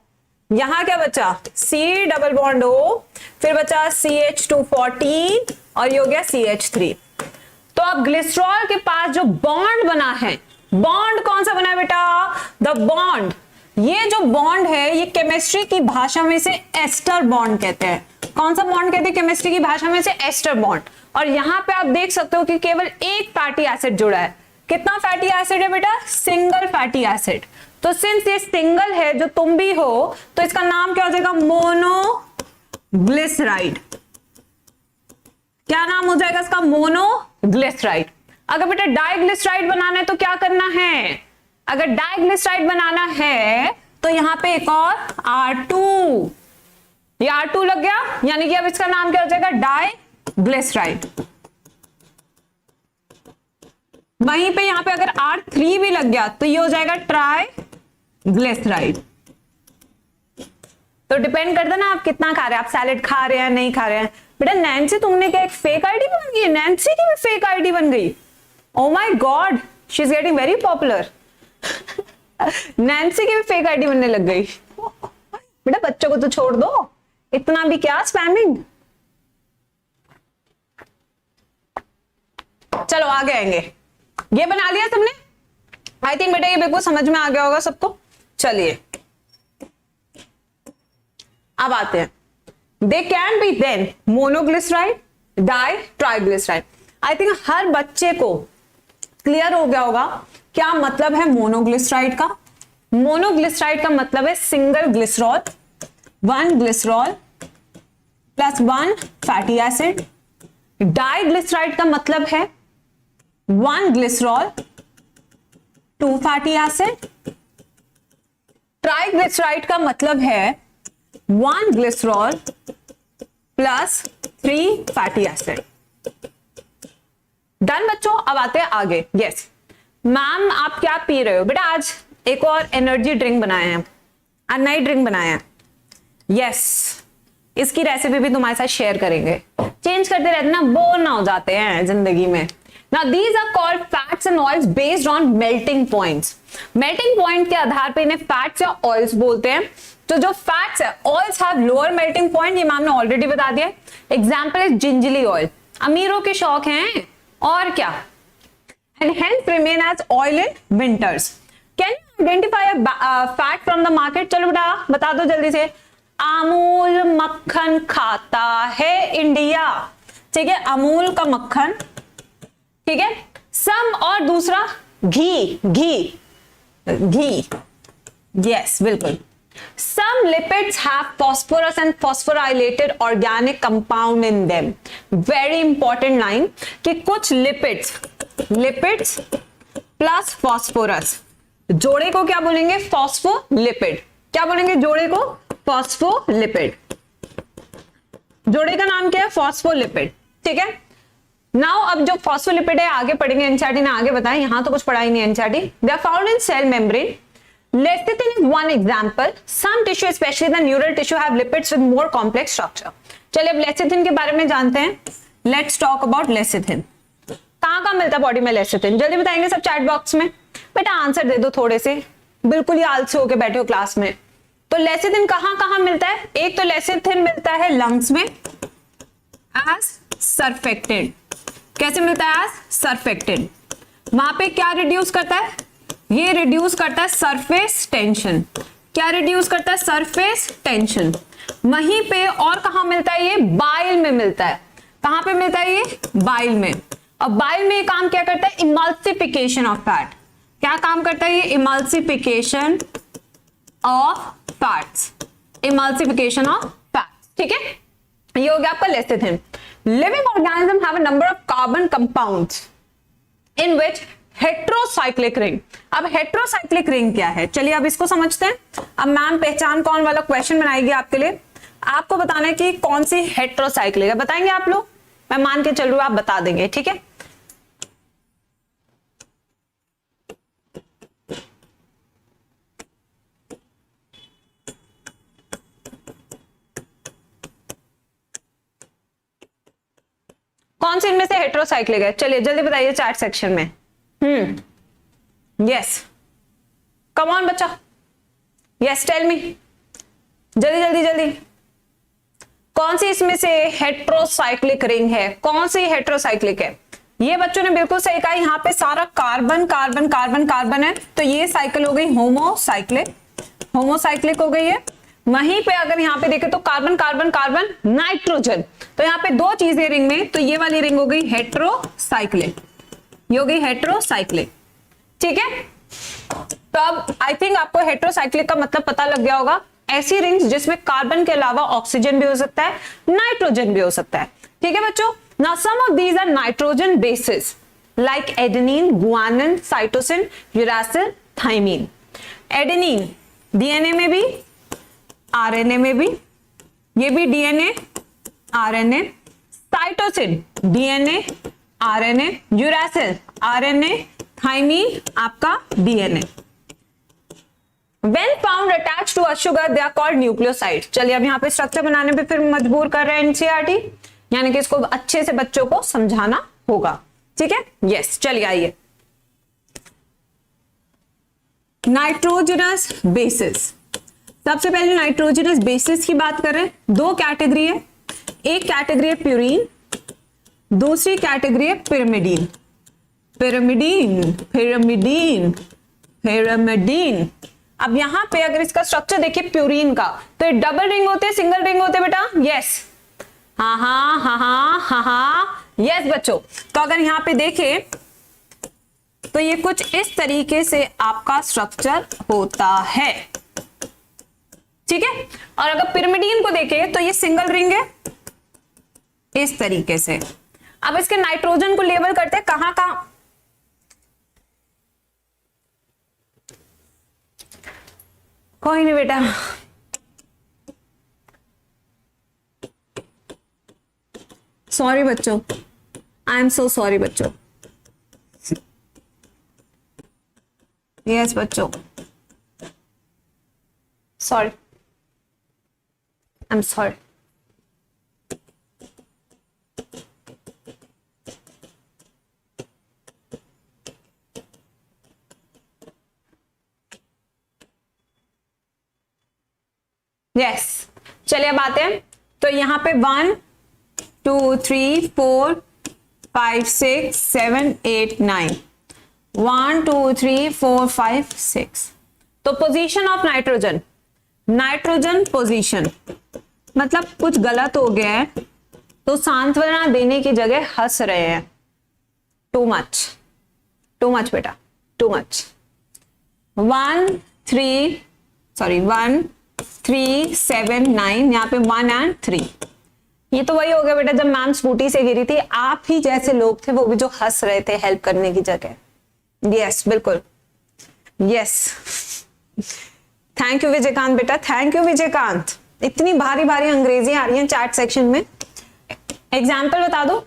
यहां क्या बचा? C डबल बॉन्ड O, फिर बचा CH2 और ये हो गया CH3। तो अब ग्लिसरॉल के पास जो बॉन्ड बना है, बॉन्ड कौन सा बना है बेटा? The bond. ये जो बॉन्ड है ये केमिस्ट्री की भाषा में से एस्टर बॉन्ड कहते हैं। कौन सा बॉन्ड कहते हैं केमिस्ट्री की भाषा में से? Ester bond. और यहां पे आप देख सकते हो कि केवल एक फैटी एसिड जुड़ा है। कितना फैटी एसिड है बेटा? Single fatty acid. तो सिंस ये सिंगल है, जो तुम भी हो, तो इसका नाम क्या हो जाएगा? मोनोग्लिसराइड। क्या नाम हो जाएगा इसका? मोनोग्लिसराइड। अगर बेटा डाइग्लिसराइड बनाना है तो क्या करना है? अगर डाइग्लिसराइड बनाना है तो तो यहां पे एक और R2, ये R2 लग गया, यानी कि अब इसका नाम क्या हो जाएगा, डाइग्लिसराइड। वहीं पे यहां पे अगर R3 भी लग गया तो ये हो जाएगा ट्राइग्लिसराइड। तो डिपेंड करता है ना आप कितना खा रहे हैं, आप सैलेड खा रहे हैं नहीं खा रहे हैं। बेटा नैन्सी तुमने क्या एक फेक आईडी बन गई, नैन्सी की भी फेक आईडी बन गई। Oh my God, she is getting very popular. Nancy की भी फेक आईडी बनने लग गई। बेटा बच्चों को तो छोड़ दो, इतना भी क्या स्पैमिंग। चलो आगे आएंगे। ये बना लिया तुमने, आई थिंक बेटा ये बिल्कुल समझ में आ गया होगा सबको। चलिए अब आते हैं, they can be then monoglyceride, di, triglyceride. I think हर बच्चे को क्लियर हो गया होगा क्या मतलब है मोनोग्लिसराइड का। मोनोग्लिसराइड का मतलब है single glycerol, one glycerol plus one fatty acid. Diglyceride का मतलब है one glycerol, two fatty acid. Triglyceride का मतलब है one glycerol plus three fatty acid. Done बच्चों, अब आते हैं आगे। यस मैम आप क्या पी रहे हो? बेटा आज एक और एनर्जी ड्रिंक बनाए हैं, आज नई ड्रिंक बनाए हैं। यस इसकी रेसिपी भी तुम्हारे साथ शेयर करेंगे। चेंज करते रहते ना, बोर ना हो जाते हैं जिंदगी में। Now these are called fats and oils based on melting points. Melting point के आधार पे इन्हें फैट्स या ऑयल्स बोलते हैं। तो जो फैट्स है, oils have lower melting point, ये मैम ने ऑलरेडी बता दिया। एग्जाम्पल इज जिंजली ऑयल, अमीरों के शौक हैं और क्या, and hence remain as oil in winters. Can you identify fat from the market? चलो बेटा बता दो जल्दी से। अमूल मक्खन खाता है इंडिया, ठीक है, अमूल का मक्खन, ठीक है। सम और दूसरा घी, घी घी, यस बिल्कुल। Some lipids have phosphorus and phosphorylated organic compound in them. Very important line कि कुछ lipids plus phosphorus, जोड़े को क्या बोलेंगे? फॉस्फोलिपिड। क्या बोलेंगे जोड़े को? फॉस्फोलिपिड। जोड़े का नाम क्या है? फॉस्फोलिपिड, ठीक है। नाउ अब जो फॉस्फोलिपिड है आगे पढ़ेंगे, एनसीईआरटी ने आगे बताया, यहां तो कुछ पढ़ा ही नहीं NCERT. They are found in cell membrane. Lecithin is one example. Some tissue, especially the neural tissue, have lipids with more complex structure. चलिए अब lecithin के बारे में जानते हैं। Let's talk about lecithin. कहाँ मिलता है बॉडी में lecithin? जल्दी बताएंगे सब चैट बॉक्स में। बेटा आंसर दे दो थोड़े से, बिल्कुल ही आलसी होके बैठे हो क्लास में। तो lecithin कहाँ मिलता है? एक तो lecithin मिलता है लंग्स में as surfactant। कैसे मिलता है? as surfactant। वहां पे क्या रिड्यूस करता है? ये रिड्यूस करता है सरफेस टेंशन। क्या रिड्यूस करता है? Surface tension. वहीं पे और कहां मिलता है? ये बाइल में मिलता है। कहां पे मिलता है? ये बाइल में। और बाइल में काम क्या करता है? Emulsification of fat. क्या काम करता है ये? Emulsification of fats, emulsification of fats, ठीक है। ये हो गया आपका lecithin. Living organism have a number of carbon compounds in which heterocyclic ring. अब हेट्रोसाइक्लिक रिंग क्या है? चलिए अब इसको समझते हैं। अब मैम पहचान कौन वाला क्वेश्चन बनाएगी आपके लिए, आपको बताना है कि कौन सी हेट्रोसाइक्लिक है। बताएंगे आप लोग? मैं मान के चल रही हूं आप बता देंगे, ठीक है। कौन सी इनमें से हेट्रोसाइक्लिक है? चलिए जल्दी बताइए चैट सेक्शन में। यस कम ऑन बच्चा, यस टेल मी, जल्दी जल्दी जल्दी। कौन सी इसमें से हेट्रोसाइक्लिक रिंग है? कौन सी हेट्रोसाइक्लिक है? ये बच्चों ने बिल्कुल सही कहा। यहां पे सारा कार्बन कार्बन कार्बन कार्बन है, तो ये साइकिल हो गई होमोसाइक्लिक, होमोसाइक्लिक हो गई है। वहीं पे अगर यहां पे देखे तो कार्बन कार्बन कार्बन नाइट्रोजन, तो यहां पे दो चीजें रिंग में, तो ये वाली रिंग हो गई हेट्रोसाइक्लिक, ये हो गई हेट्रोसाइक्लिक, ठीक है। तो अब आई थिंक आपको हेट्रोसाइक्लिक का मतलब पता लग गया होगा। ऐसी रिंग्स जिसमें कार्बन के अलावा ऑक्सीजन भी हो सकता है, नाइट्रोजन भी हो सकता है, ठीक है बच्चों। Now some of these are nitrogen bases like adenine, guanine, cytosine, uracil, thymine. Adenine DNA में भी, आरएनए में भी, ये भी DNA RNA, cytosine DNA RNA, uracil RNA, thymine आपका DNA. When found attached to a sugar, they are called nucleoside। चलिए अब यहाँ पे स्ट्रक्चर बनाने पे फिर मजबूर कर रहे हैं एनसीईआरटी, यानी कि इसको अच्छे से बच्चों को समझाना होगा, ठीक है। यस, चलिए आइए। नाइट्रोजनस बेसिस, सबसे पहले नाइट्रोजनस बेसिस की बात कर रहे हैं। दो कैटेगरी है, एक कैटेगरी है प्यूरीन, दूसरी कैटेगरी है पिरिमिडीन। Pyrimidine pyrimidine pyrimidine. अब यहां पे अगर इसका स्ट्रक्चर देखिए प्यूरीन का, तो ये डबल रिंग होते हैं, सिंगल रिंग होते हैं बेटा? यस, हाँ हाँ हाँ हाँ हाँ हाँ, यस बच्चों। तो अगर यहां पे देखें तो ये कुछ इस तरीके से आपका स्ट्रक्चर होता है, ठीक है। और अगर पिरिमिडीन को देखें तो ये सिंगल रिंग है इस तरीके से। अब इसके नाइट्रोजन को लेबल करते हैं कहां कहां। कोई नहीं बेटा, सॉरी बच्चों, आई एम सो सॉरी बच्चों। यस बच्चों, sorry, I am sorry. Yes, चलिए अब आते हैं। तो यहां पे 1 2 3 4 5 6 7 8 9, 1 2 3 4 5 6। तो position of nitrogen, nitrogen position मतलब कुछ गलत हो गया है तो सांत्वना देने की जगह हंस रहे हैं। टू मच बेटा, टू मच। 1 3 7 9, यहाँ पे 1 और 3। ये तो वही हो गया बेटा जब मैम स्कूटी से गिरी थी, आप ही जैसे लोग थे वो भी जो हंस रहे थे हेल्प करने की जगह। यस बिल्कुल, यस। थैंक यू विजयकांत बेटा, थैंक यू विजयकांत। इतनी भारी भारी अंग्रेजी आ रही है चैट सेक्शन में। एग्जाम्पल बता दो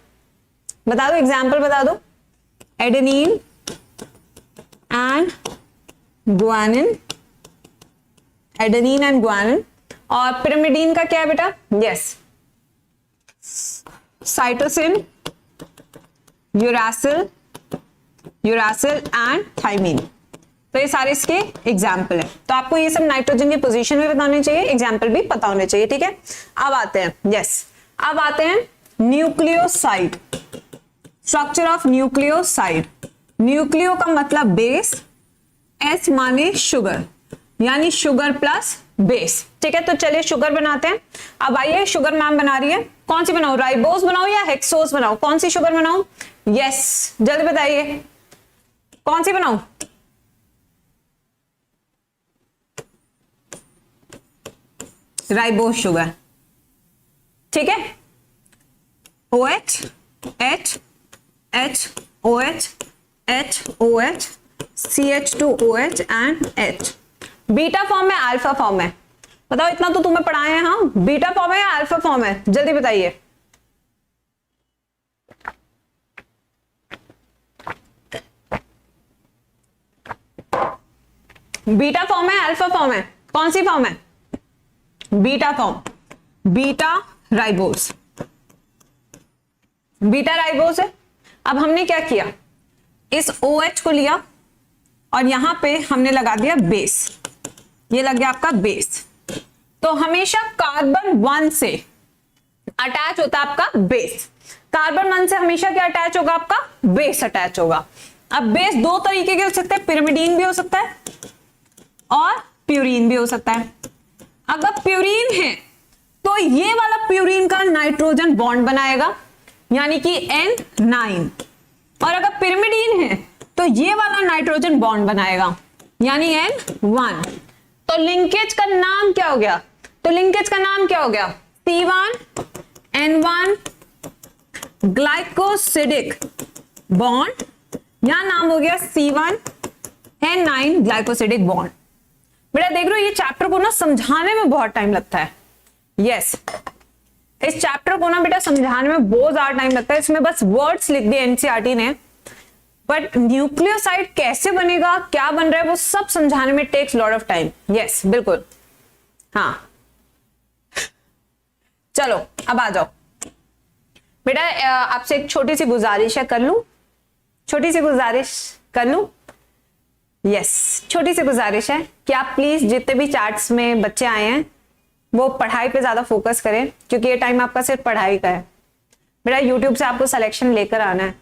एग्जाम्पल बता दो। Adenine and guanine, adenine and guanine. और पिरिमिडीन का क्या है बेटा? Yes, cytosine, uracil and thymine. तो ये सारे इसके एग्जाम्पल है। तो आपको ये सब नाइट्रोजन की पोजीशन भी पता होनी चाहिए, एग्जाम्पल भी पता होने चाहिए, ठीक है। अब आते हैं, यस, अब आते हैं nucleoside. Structure of nucleoside. Nucleo का मतलब बेस, एस माने शुगर, यानी शुगर प्लस बेस, ठीक है। तो चलिए शुगर बनाते हैं। अब आइए, शुगर मैम बना रही है, कौन सी बनाओ? राइबोस बनाओ या हेक्सोस बनाओ? कौन सी शुगर बनाओ? यस, जल्दी बताइए कौन सी बनाओ? राइबोस शुगर, ठीक है। OH H H OH H OH CH2OH and H। Beta form है, अल्फा फॉर्म है? बताओ, इतना तो तुम्हें पढ़ाए हैं। हाँ, बीटा फॉर्म है या अल्फा फॉर्म है? जल्दी बताइए। बीटा फॉर्म है, अल्फा फॉर्म है? कौन सी फॉर्म है? Beta form, beta ribose, beta ribose है। अब हमने क्या किया, इस OH को लिया और यहां पे हमने लगा दिया बेस, ये लग गया आपका बेस। तो हमेशा कार्बन 1 से अटैच होता है आपका बेस। कार्बन 1 से हमेशा क्या अटैच होगा? आपका बेस अटैच होगा। अब बेस दो तरीके के हो सकते हैं, पिरिमिडीन भी हो सकता है और प्यूरीन भी हो सकता है। अगर प्यूरीन है तो ये वाला प्यूरीन का नाइट्रोजन बॉन्ड बनाएगा, यानी कि N9। और अगर पिरिमिडीन है तो ये वाला नाइट्रोजन बॉन्ड बनाएगा, यानी N1। तो लिंकेज का नाम क्या हो गया? तो लिंकेज का नाम क्या हो गया? C1N1 ग्लाइकोसिडिक बॉन्ड, या नाम हो गया C1N9 ग्लाइकोसिडिक बॉन्ड। बेटा देख रहे हो, ये चैप्टर को ना समझाने में बहुत टाइम लगता है। यस, इस चैप्टर को ना बेटा समझाने में बहुत ज्यादा टाइम लगता है। इसमें बस वर्ड्स लिख दिए एनसीईआरटी ने, बट न्यूक्लियोसाइड कैसे बनेगा, क्या बन रहा है, वो सब समझाने में takes lot of time. Yes बिल्कुल। हाँ चलो अब आ जाओ बेटा, आपसे एक छोटी सी गुजारिश है, कर लूं? छोटी सी गुजारिश कर लूं? यस, छोटी सी गुजारिश है कि आप प्लीज जितने भी चैट्स में बच्चे आए हैं वो पढ़ाई पे ज्यादा फोकस करें, क्योंकि ये टाइम आपका सिर्फ पढ़ाई का है। बेटा यूट्यूब से आपको सिलेक्शन लेकर आना है।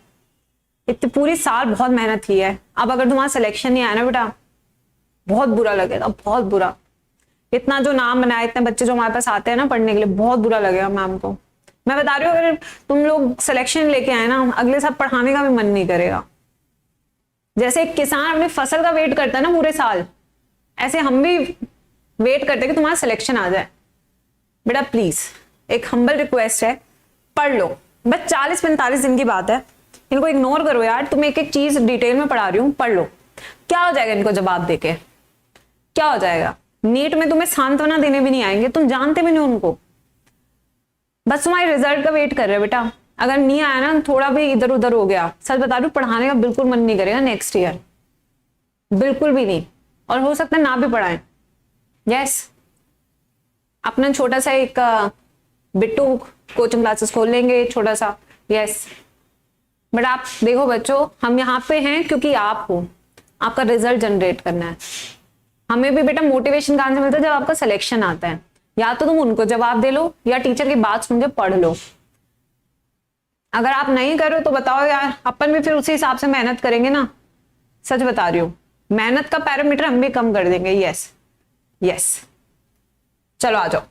इतनी पूरी साल बहुत मेहनत की है, अब अगर तुम्हारा सिलेक्शन नहीं आया ना बेटा, बहुत बुरा लगेगा, बहुत बुरा। इतना जो नाम बनाया, इतने बच्चे जो हमारे पास आते हैं ना पढ़ने के लिए, बहुत बुरा लगेगा मैम को। मैं बता रही हूँ, अगर तुम लोग सिलेक्शन लेके आए ना, अगले साल पढ़ाने का भी मन नहीं करेगा। जैसे एक किसान अपनी फसल का वेट करता है ना पूरे साल, ऐसे हम भी वेट करते हैं कि तुम्हारा सिलेक्शन आ जाए। बेटा प्लीज एक हम्बल रिक्वेस्ट है, पढ़ लो। बस 40-45 दिन की बात है, इनको इग्नोर करो यार। तुम एक एक चीज डिटेल में पढ़ा रही हूँ, पढ़ लो। क्या हो जाएगा इनको जवाब देके, क्या हो जाएगा? नीट में तुम्हें सांत्वना देने भी नहीं आएंगे, तुम जानते भी नहीं उनको। बस तुम्हारे रिजल्ट का वेट कर रहे हो बेटा। अगर नहीं आया ना, थोड़ा भी इधर उधर हो गया, सच बता रही हूँ, पढ़ाने का बिल्कुल मन नहीं करेगा नेक्स्ट ईयर, बिल्कुल भी नहीं। और हो सकता है ना भी पढ़ाएं। यस, अपना छोटा सा एक बिट्टू कोचिंग क्लासेस खोल लेंगे, छोटा सा। यस, बट आप देखो बच्चों, हम यहाँ पे हैं क्योंकि आप हो, आपका रिजल्ट जनरेट करना है। हमें भी बेटा मोटिवेशन कहां से मिलता है? जब आपका सिलेक्शन आता है। या तो तुम उनको जवाब दे लो, या टीचर की बात सुन के पढ़ लो। अगर आप नहीं कर रहे हो तो बताओ यार, अपन भी फिर उसी हिसाब से मेहनत करेंगे ना। सच बता रही हूँ, मेहनत का पैरामीटर हम भी कम कर देंगे। यस यस, चलो आ जाओ।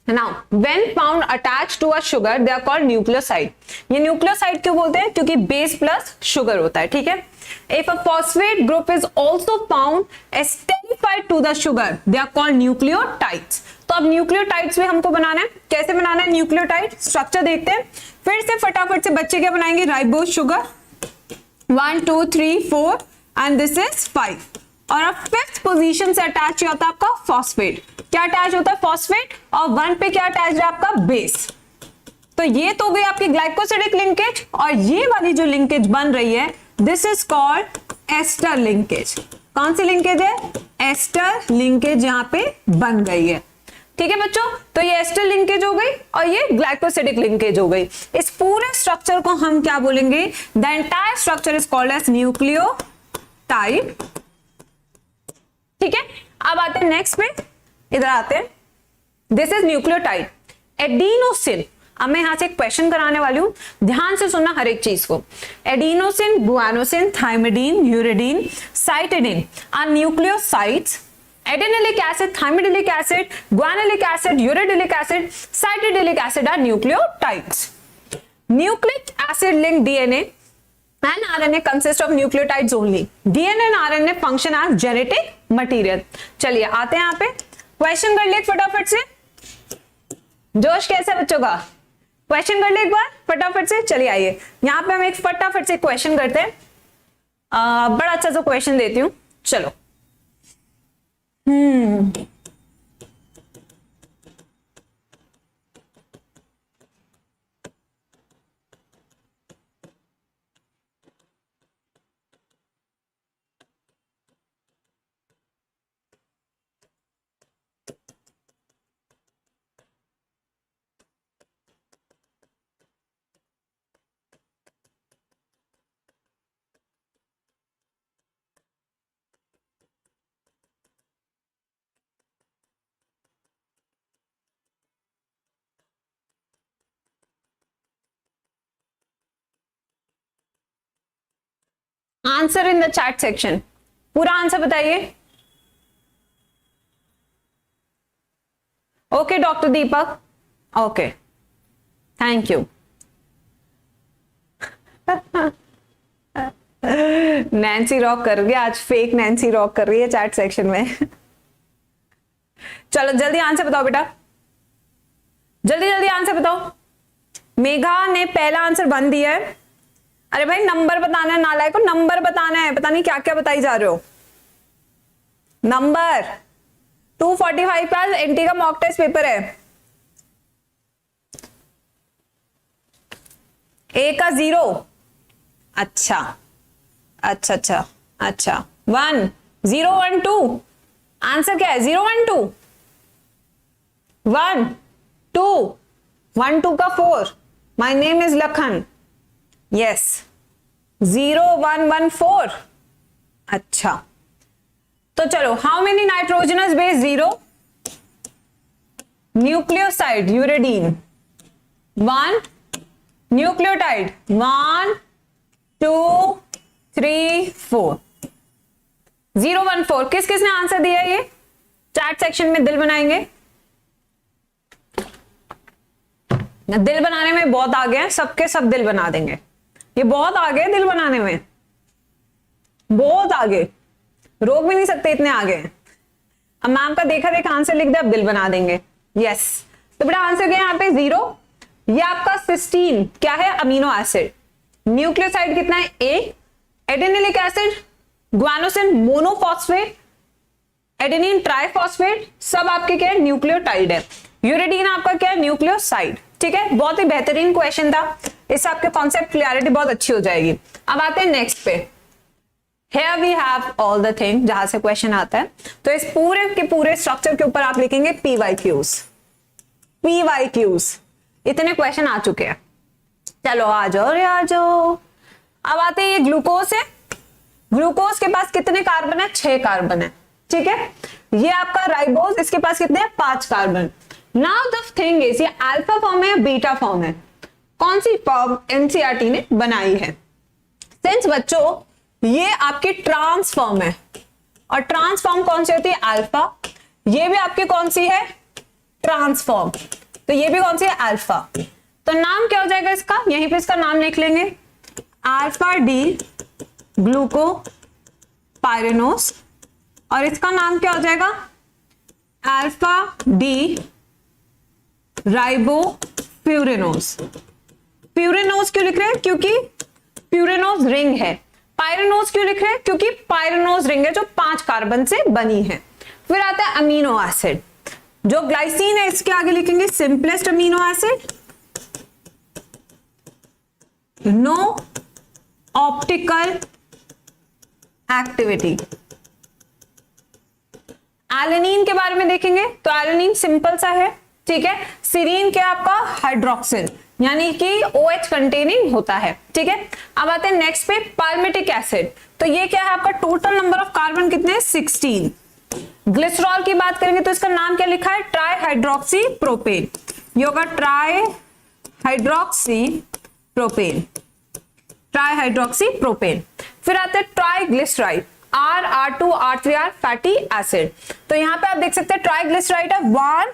Now, when found attached to a sugar, they are called nucleoside. ये nucleoside क्यों बोलते हैं? क्योंकि base plus sugar होता है, ठीक है। If a phosphate group is also found esterified to the sugar, they are called nucleotides. तो अब nucleotides भी हमको बनाना है। कैसे बनाना है nucleotide? स्ट्रक्चर देखते हैं। फिर से फटाफट से बच्चे क्या बनाएंगे? Ribose sugar 1 2 3 4 and this is 5। और अब फिफ्थ पोजीशन से अटैच होता है आपका फॉस्फेट। क्या अटैच होता है? फॉस्फेट। और 1 पे क्या अटैच है आपका? बेस। तो ये तो गई आपकी ग्लाइकोसिडिक लिंकेज, और ये वाली जो लिंकेज बन रही है, this is called ester linkage. कौन सी लिंकेज है? एस्टर लिंकेज यहां पे बन गई है, ठीक है बच्चों। तो ये एस्टर लिंकेज हो गई और ये ग्लाइकोसिडिक लिंकेज हो गई। इस पूरे स्ट्रक्चर को हम क्या बोलेंगे? The entire structure is called as nucleotide, ठीक है। अब आते हैं नेक्स्ट पे, इधर आते हैं। This is nucleotide. एडिनोसिन, अब मैं यहां से एक क्वेश्चन कराने वाली हूं, ध्यान से सुनना हर एक चीज को। Adenosine, guanosine, thymidine, uridine, cytidine are nucleosides. Adenylic acid, thymidylic acid, guanilic acid, uridylic acid, cytidilic acid are nucleotides. Nucleic acid linked DNA and RNA consist of nucleotides only. DNA and RNA function as genetic material. चलिए आते हैं यहाँ पे, question कर लिए फटाफट से। जोश कैसे बच्चों का? क्वेश्चन कर ले एक बार फटाफट से। चलिए आइए, यहाँ पे हम एक फटाफट से क्वेश्चन करते हैं। बड़ा अच्छा सा क्वेश्चन देती हूँ, चलो। Answer in the chat section, पूरा आंसर बताइए। Okay doctor Deepak, okay thank you. Nancy rock कर रही है आज, फेक नैन्सी रॉक कर रही है चैट सेक्शन में। चलो जल्दी आंसर बताओ बेटा, जल्दी जल्दी आंसर बताओ। मेघा ने पहला आंसर बन दिया है। अरे भाई नंबर बताना है, नालायक को नंबर बताना है, पता नहीं क्या क्या बताई जा रहे हो। नंबर 245 का एनटी का मॉक टेस्ट पेपर है। ए का 0, अच्छा अच्छा अच्छा अच्छा, 1 0 1 2, आंसर क्या है? 0 1 2, 1 2, 1 2 का 4, my name is Lakhan, yes 0 1 1 4, अच्छा। तो चलो, how many nitrogenous base? 0, nucleoside uridine 1, nucleotide 1 2 3 4, 0 1 4। किस किसने आंसर दिया? ये चैट सेक्शन में दिल बनाएंगे। दिल बनाने में बहुत आगे हैं, सबके सब दिल बना देंगे। ये बहुत आगे है दिल बनाने में, बहुत आगे, रोक भी नहीं सकते, इतने आगे हैं। अब मैम का देखा देखा आंसर लिख दे, अब दिल बना देंगे। यस, तो बेटा आंसर क्या है यहाँ पे? 0। ये आपका सिस्टीन क्या है? Amino acid. न्यूक्लियोसाइड कितना है? A. Adenylic acid, guanosine monophosphate, adenine triphosphate, सब आपके क्या है? न्यूक्लियोटाइड है। यूरेडीन आपका क्या है? न्यूक्लियोसाइड। ठीक है, बहुत ही बेहतरीन क्वेश्चन था, इससे आपके कॉन्सेप्ट क्लियरिटी बहुत अच्छी हो जाएगी। अब आते हैं नेक्स्ट पे। Here we have all the thing जहां से क्वेश्चन आता है। तो इस पूरे के पूरे स्ट्रक्चर के ऊपर आप लिखेंगे PYQs। PYQs, इतने क्वेश्चन आ चुके हैं। चलो आ जाओ रे आ जाओ। अब आते हैं, ये ग्लूकोज है। ग्लूकोज के पास कितने कार्बन है? 6 कार्बन है। ठीक है, ये आपका राइबोज, इसके पास कितने हैं? 5 carbon. Now the thing is, ये अल्फा फॉर्म है या बीटा फॉर्म है? कौन सी फॉर्म एनसीईआरटी ने बनाई है? सिंस बच्चों ये आपकी ट्रांसफॉर्म है, और ट्रांसफॉर्म कौन सी होती है? अल्फा। ये भी आपकी कौन सी है? ट्रांसफॉर्म। तो ये भी कौन सी है? अल्फा। तो नाम क्या हो जाएगा इसका? यहीं पे इसका नाम लिख लेंगे, अल्फा डी ग्लूको पायरेनोस, और इसका नाम क्या हो जाएगा? Alpha D ribo pyranose. Pyranose क्यों लिख रहे हैं? क्योंकि प्यूरेनोस रिंग है। पायरेनोस क्यों लिख रहे हैं? क्योंकि पायरेनोस रिंग है जो 5 कार्बन से बनी है। फिर आता है अमीनो एसिड, जो ग्लाइसिन है इसके आगे लिखेंगे simplest amino acid, no optical activity. Alanine के बारे में देखेंगे तो एलेनिन सिंपल सा है। ठीक है, सीरीन क्या आपका? हाइड्रोक्सिल, यानी कि OH कंटेनिंग होता है। ठीक है, अब आते हैं नेक्स्ट पे, पाल्मिटिक एसिड। तो ये क्या है आपका? टोटल नंबर ऑफ कार्बन कितने हैं? 16। ग्लिसरॉल की बात करेंगे तो इसका नाम क्या लिखा है? Try hydroxy propane. ये होगा try hydroxy propane, try hydroxy propane. फिर आते हैं try glyceride, R2 R3R fatty acid. तो यहाँ पे आप देख सकते हैं ट्राई ग्लिसराइड है 1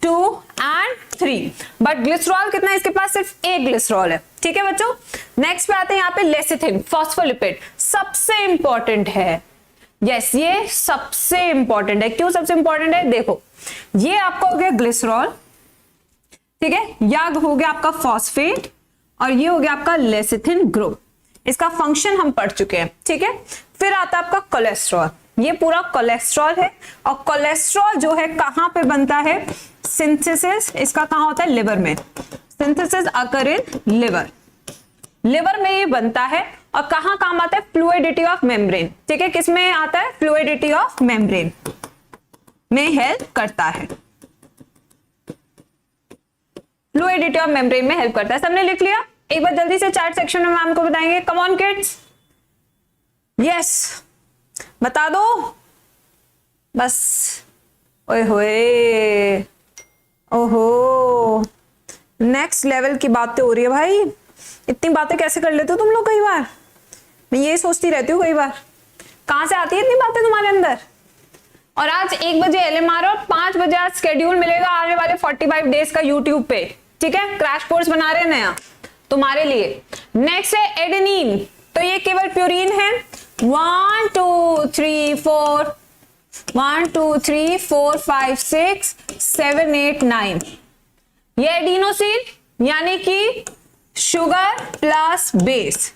2 एंड 3, बट ग्लिसरॉल कितना है? इसके पास सिर्फ एक ग्लिसरॉल है। ठीक है बच्चों, नेक्स्ट पे आते हैं यहाँ पे लेसिथिन, फॉस्फोलिपिड, सबसे इंपॉर्टेंट है। यस, ये सबसे इंपॉर्टेंट है। क्यों सबसे इंपॉर्टेंट है? देखो, ये आपका हो गया ग्लिसरॉल, ठीक है, या हो गया आपका फॉस्फेट, और ये हो गया आपका लेसिथिन ग्रुप। इसका फंक्शन हम पढ़ चुके हैं। ठीक है, फिर आता है आपका कोलेस्ट्रॉल। ये पूरा कोलेस्ट्रॉल है, और कोलेस्ट्रॉल जो है कहां पे बनता है? सिंथेसिस इसका कहां होता है? लिवर में। Synthesis occur in liver, liver में ये बनता है। और कहां काम आता है? Fluidity of membrane. ठीक है, किस में आता है? फ्लूइडिटी ऑफ मेम्ब्रेन में हेल्प करता है। फ्लूइडिटी ऑफ मेम्ब्रेन में हेल्प करता है। सबने लिख लिया? एक बार जल्दी से चैट सेक्शन में मैम को बताएंगे। कम ऑन किड्स, यस बता दो बस। ओए होए, ओहो, नेक्स्ट लेवल की बातें हो रही है भाई। इतनी बातें कैसे कर लेते हो तुम लोग? कई बार मैं ये सोचती रहती हूँ, कई बार कहां से आती है इतनी बातें तुम्हारे अंदर। और आज 1 बजे LMR और 5 बजे आज स्केड्यूल मिलेगा आने वाले 45 डेज का यूट्यूब पे। ठीक है, क्रैश कोर्स बना रहे हैं नया तुम्हारे लिए। नेक्स्ट है एडेनिन, तो ये केवल प्यूरिन है। 1 2 3 4 1 2 3 4 5 6 7 8 9, ये एडिनोसिन यानी कि शुगर प्लस बेस।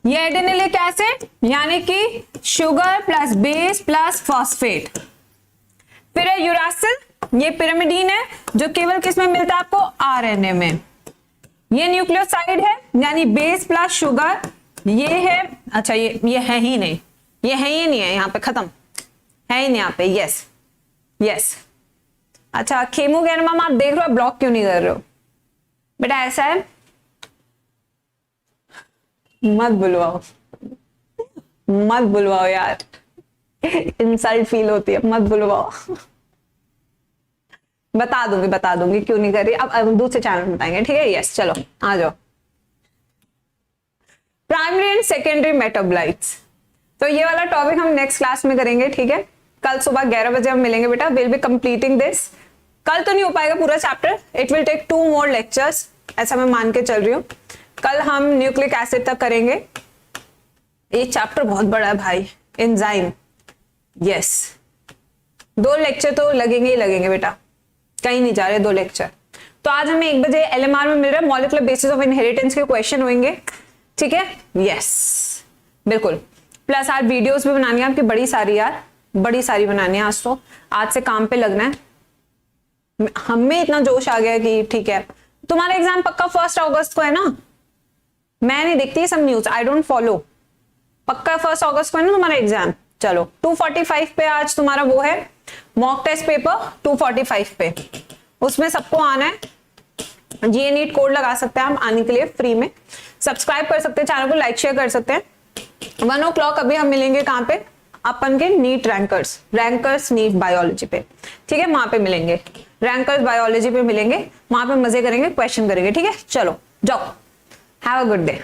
ये एडेनिलिक एसिड यानी कि sugar plus base plus phosphate. फिर है यूरासिल, ये पिरामिडीन है जो केवल किस में मिलता है आपको, आरएनए में। ये न्यूक्लियोसाइड है यानी बेस प्लस शुगर। ये है, अच्छा ये है ही नहीं, ये है ही नहीं है, यहाँ पे खत्म है ही नहीं यहाँ पे। Yes yes. अच्छा केमोगेनमम आप देख रहे हो, ब्लॉक क्यों नहीं कर रहे हो बेटा? ऐसा है, मत बुलवाओ मत बुलवाओ यार, इंसल्ट फील होती है, मत बुलवाओ। बता दूंगी क्यों नहीं कर रही, अब दूसरे चैनल में बताएंगे, ठीक है? यस चलो आ जाओ। प्राइमरी एंड सेकेंडरी मेटाबोलाइट्स, तो ये वाला टॉपिक हम नेक्स्ट क्लास में करेंगे, ठीक है? कल सुबह 11 बजे हम मिलेंगे बेटा, विल बी कंप्लीटिंग दिस। कल तो नहीं हो पाएगा पूरा chapter, it will take 2 more lectures, ऐसा मैं मान के चल रही हूँ। कल हम न्यूक्लिक एसिड तक करेंगे। ये चैप्टर बहुत बड़ा है भाई, एंजाइम। यस 2 लेक्चर तो लगेंगे ही लगेंगे बेटा, कहीं नहीं जा रहे 2 लेक्चर। तो आज हमें 1 बजे LMR में मिल रहा है, मॉलिक्यूलर बेसिस ऑफ इनहेरिटेंस के क्वेश्चन होंगे, ठीक है? यस बिल्कुल। प्लस आज वीडियोस भी बनानी है आपकी बड़ी सारी यार, बड़ी सारी बनानी है। आज तो आज से काम पे लगना है। हमें इतना जोश आ गया कि ठीक है, तुम्हारा एग्जाम पक्का 1 अगस्त को है ना? मैं नहीं देखती सब न्यूज, आई डोंट फॉलो। पक्का 1 अगस्त को है ना तुम्हारा एग्जाम? चलो 2:45 पे आज तुम्हारा वो है मॉक टेस्ट पेपर, 2:45 पे, उसमें सबको आना है। ये नीट कोड लगा सकते हैं हम आने के लिए फ्री में। सब्सक्राइब कर सकते हैं चैनल को, लाइक शेयर कर सकते हैं। 1 o'clock अभी हम मिलेंगे कहाँ पे? अपन के नीट रैंकर्स नीट बायोलॉजी पे, ठीक है? वहां पे मिलेंगे, रैंकर्स बायोलॉजी पे मिलेंगे, वहां पे मजे करेंगे, क्वेश्चन करेंगे, ठीक है? चलो जाओ, हैव अ गुड डे।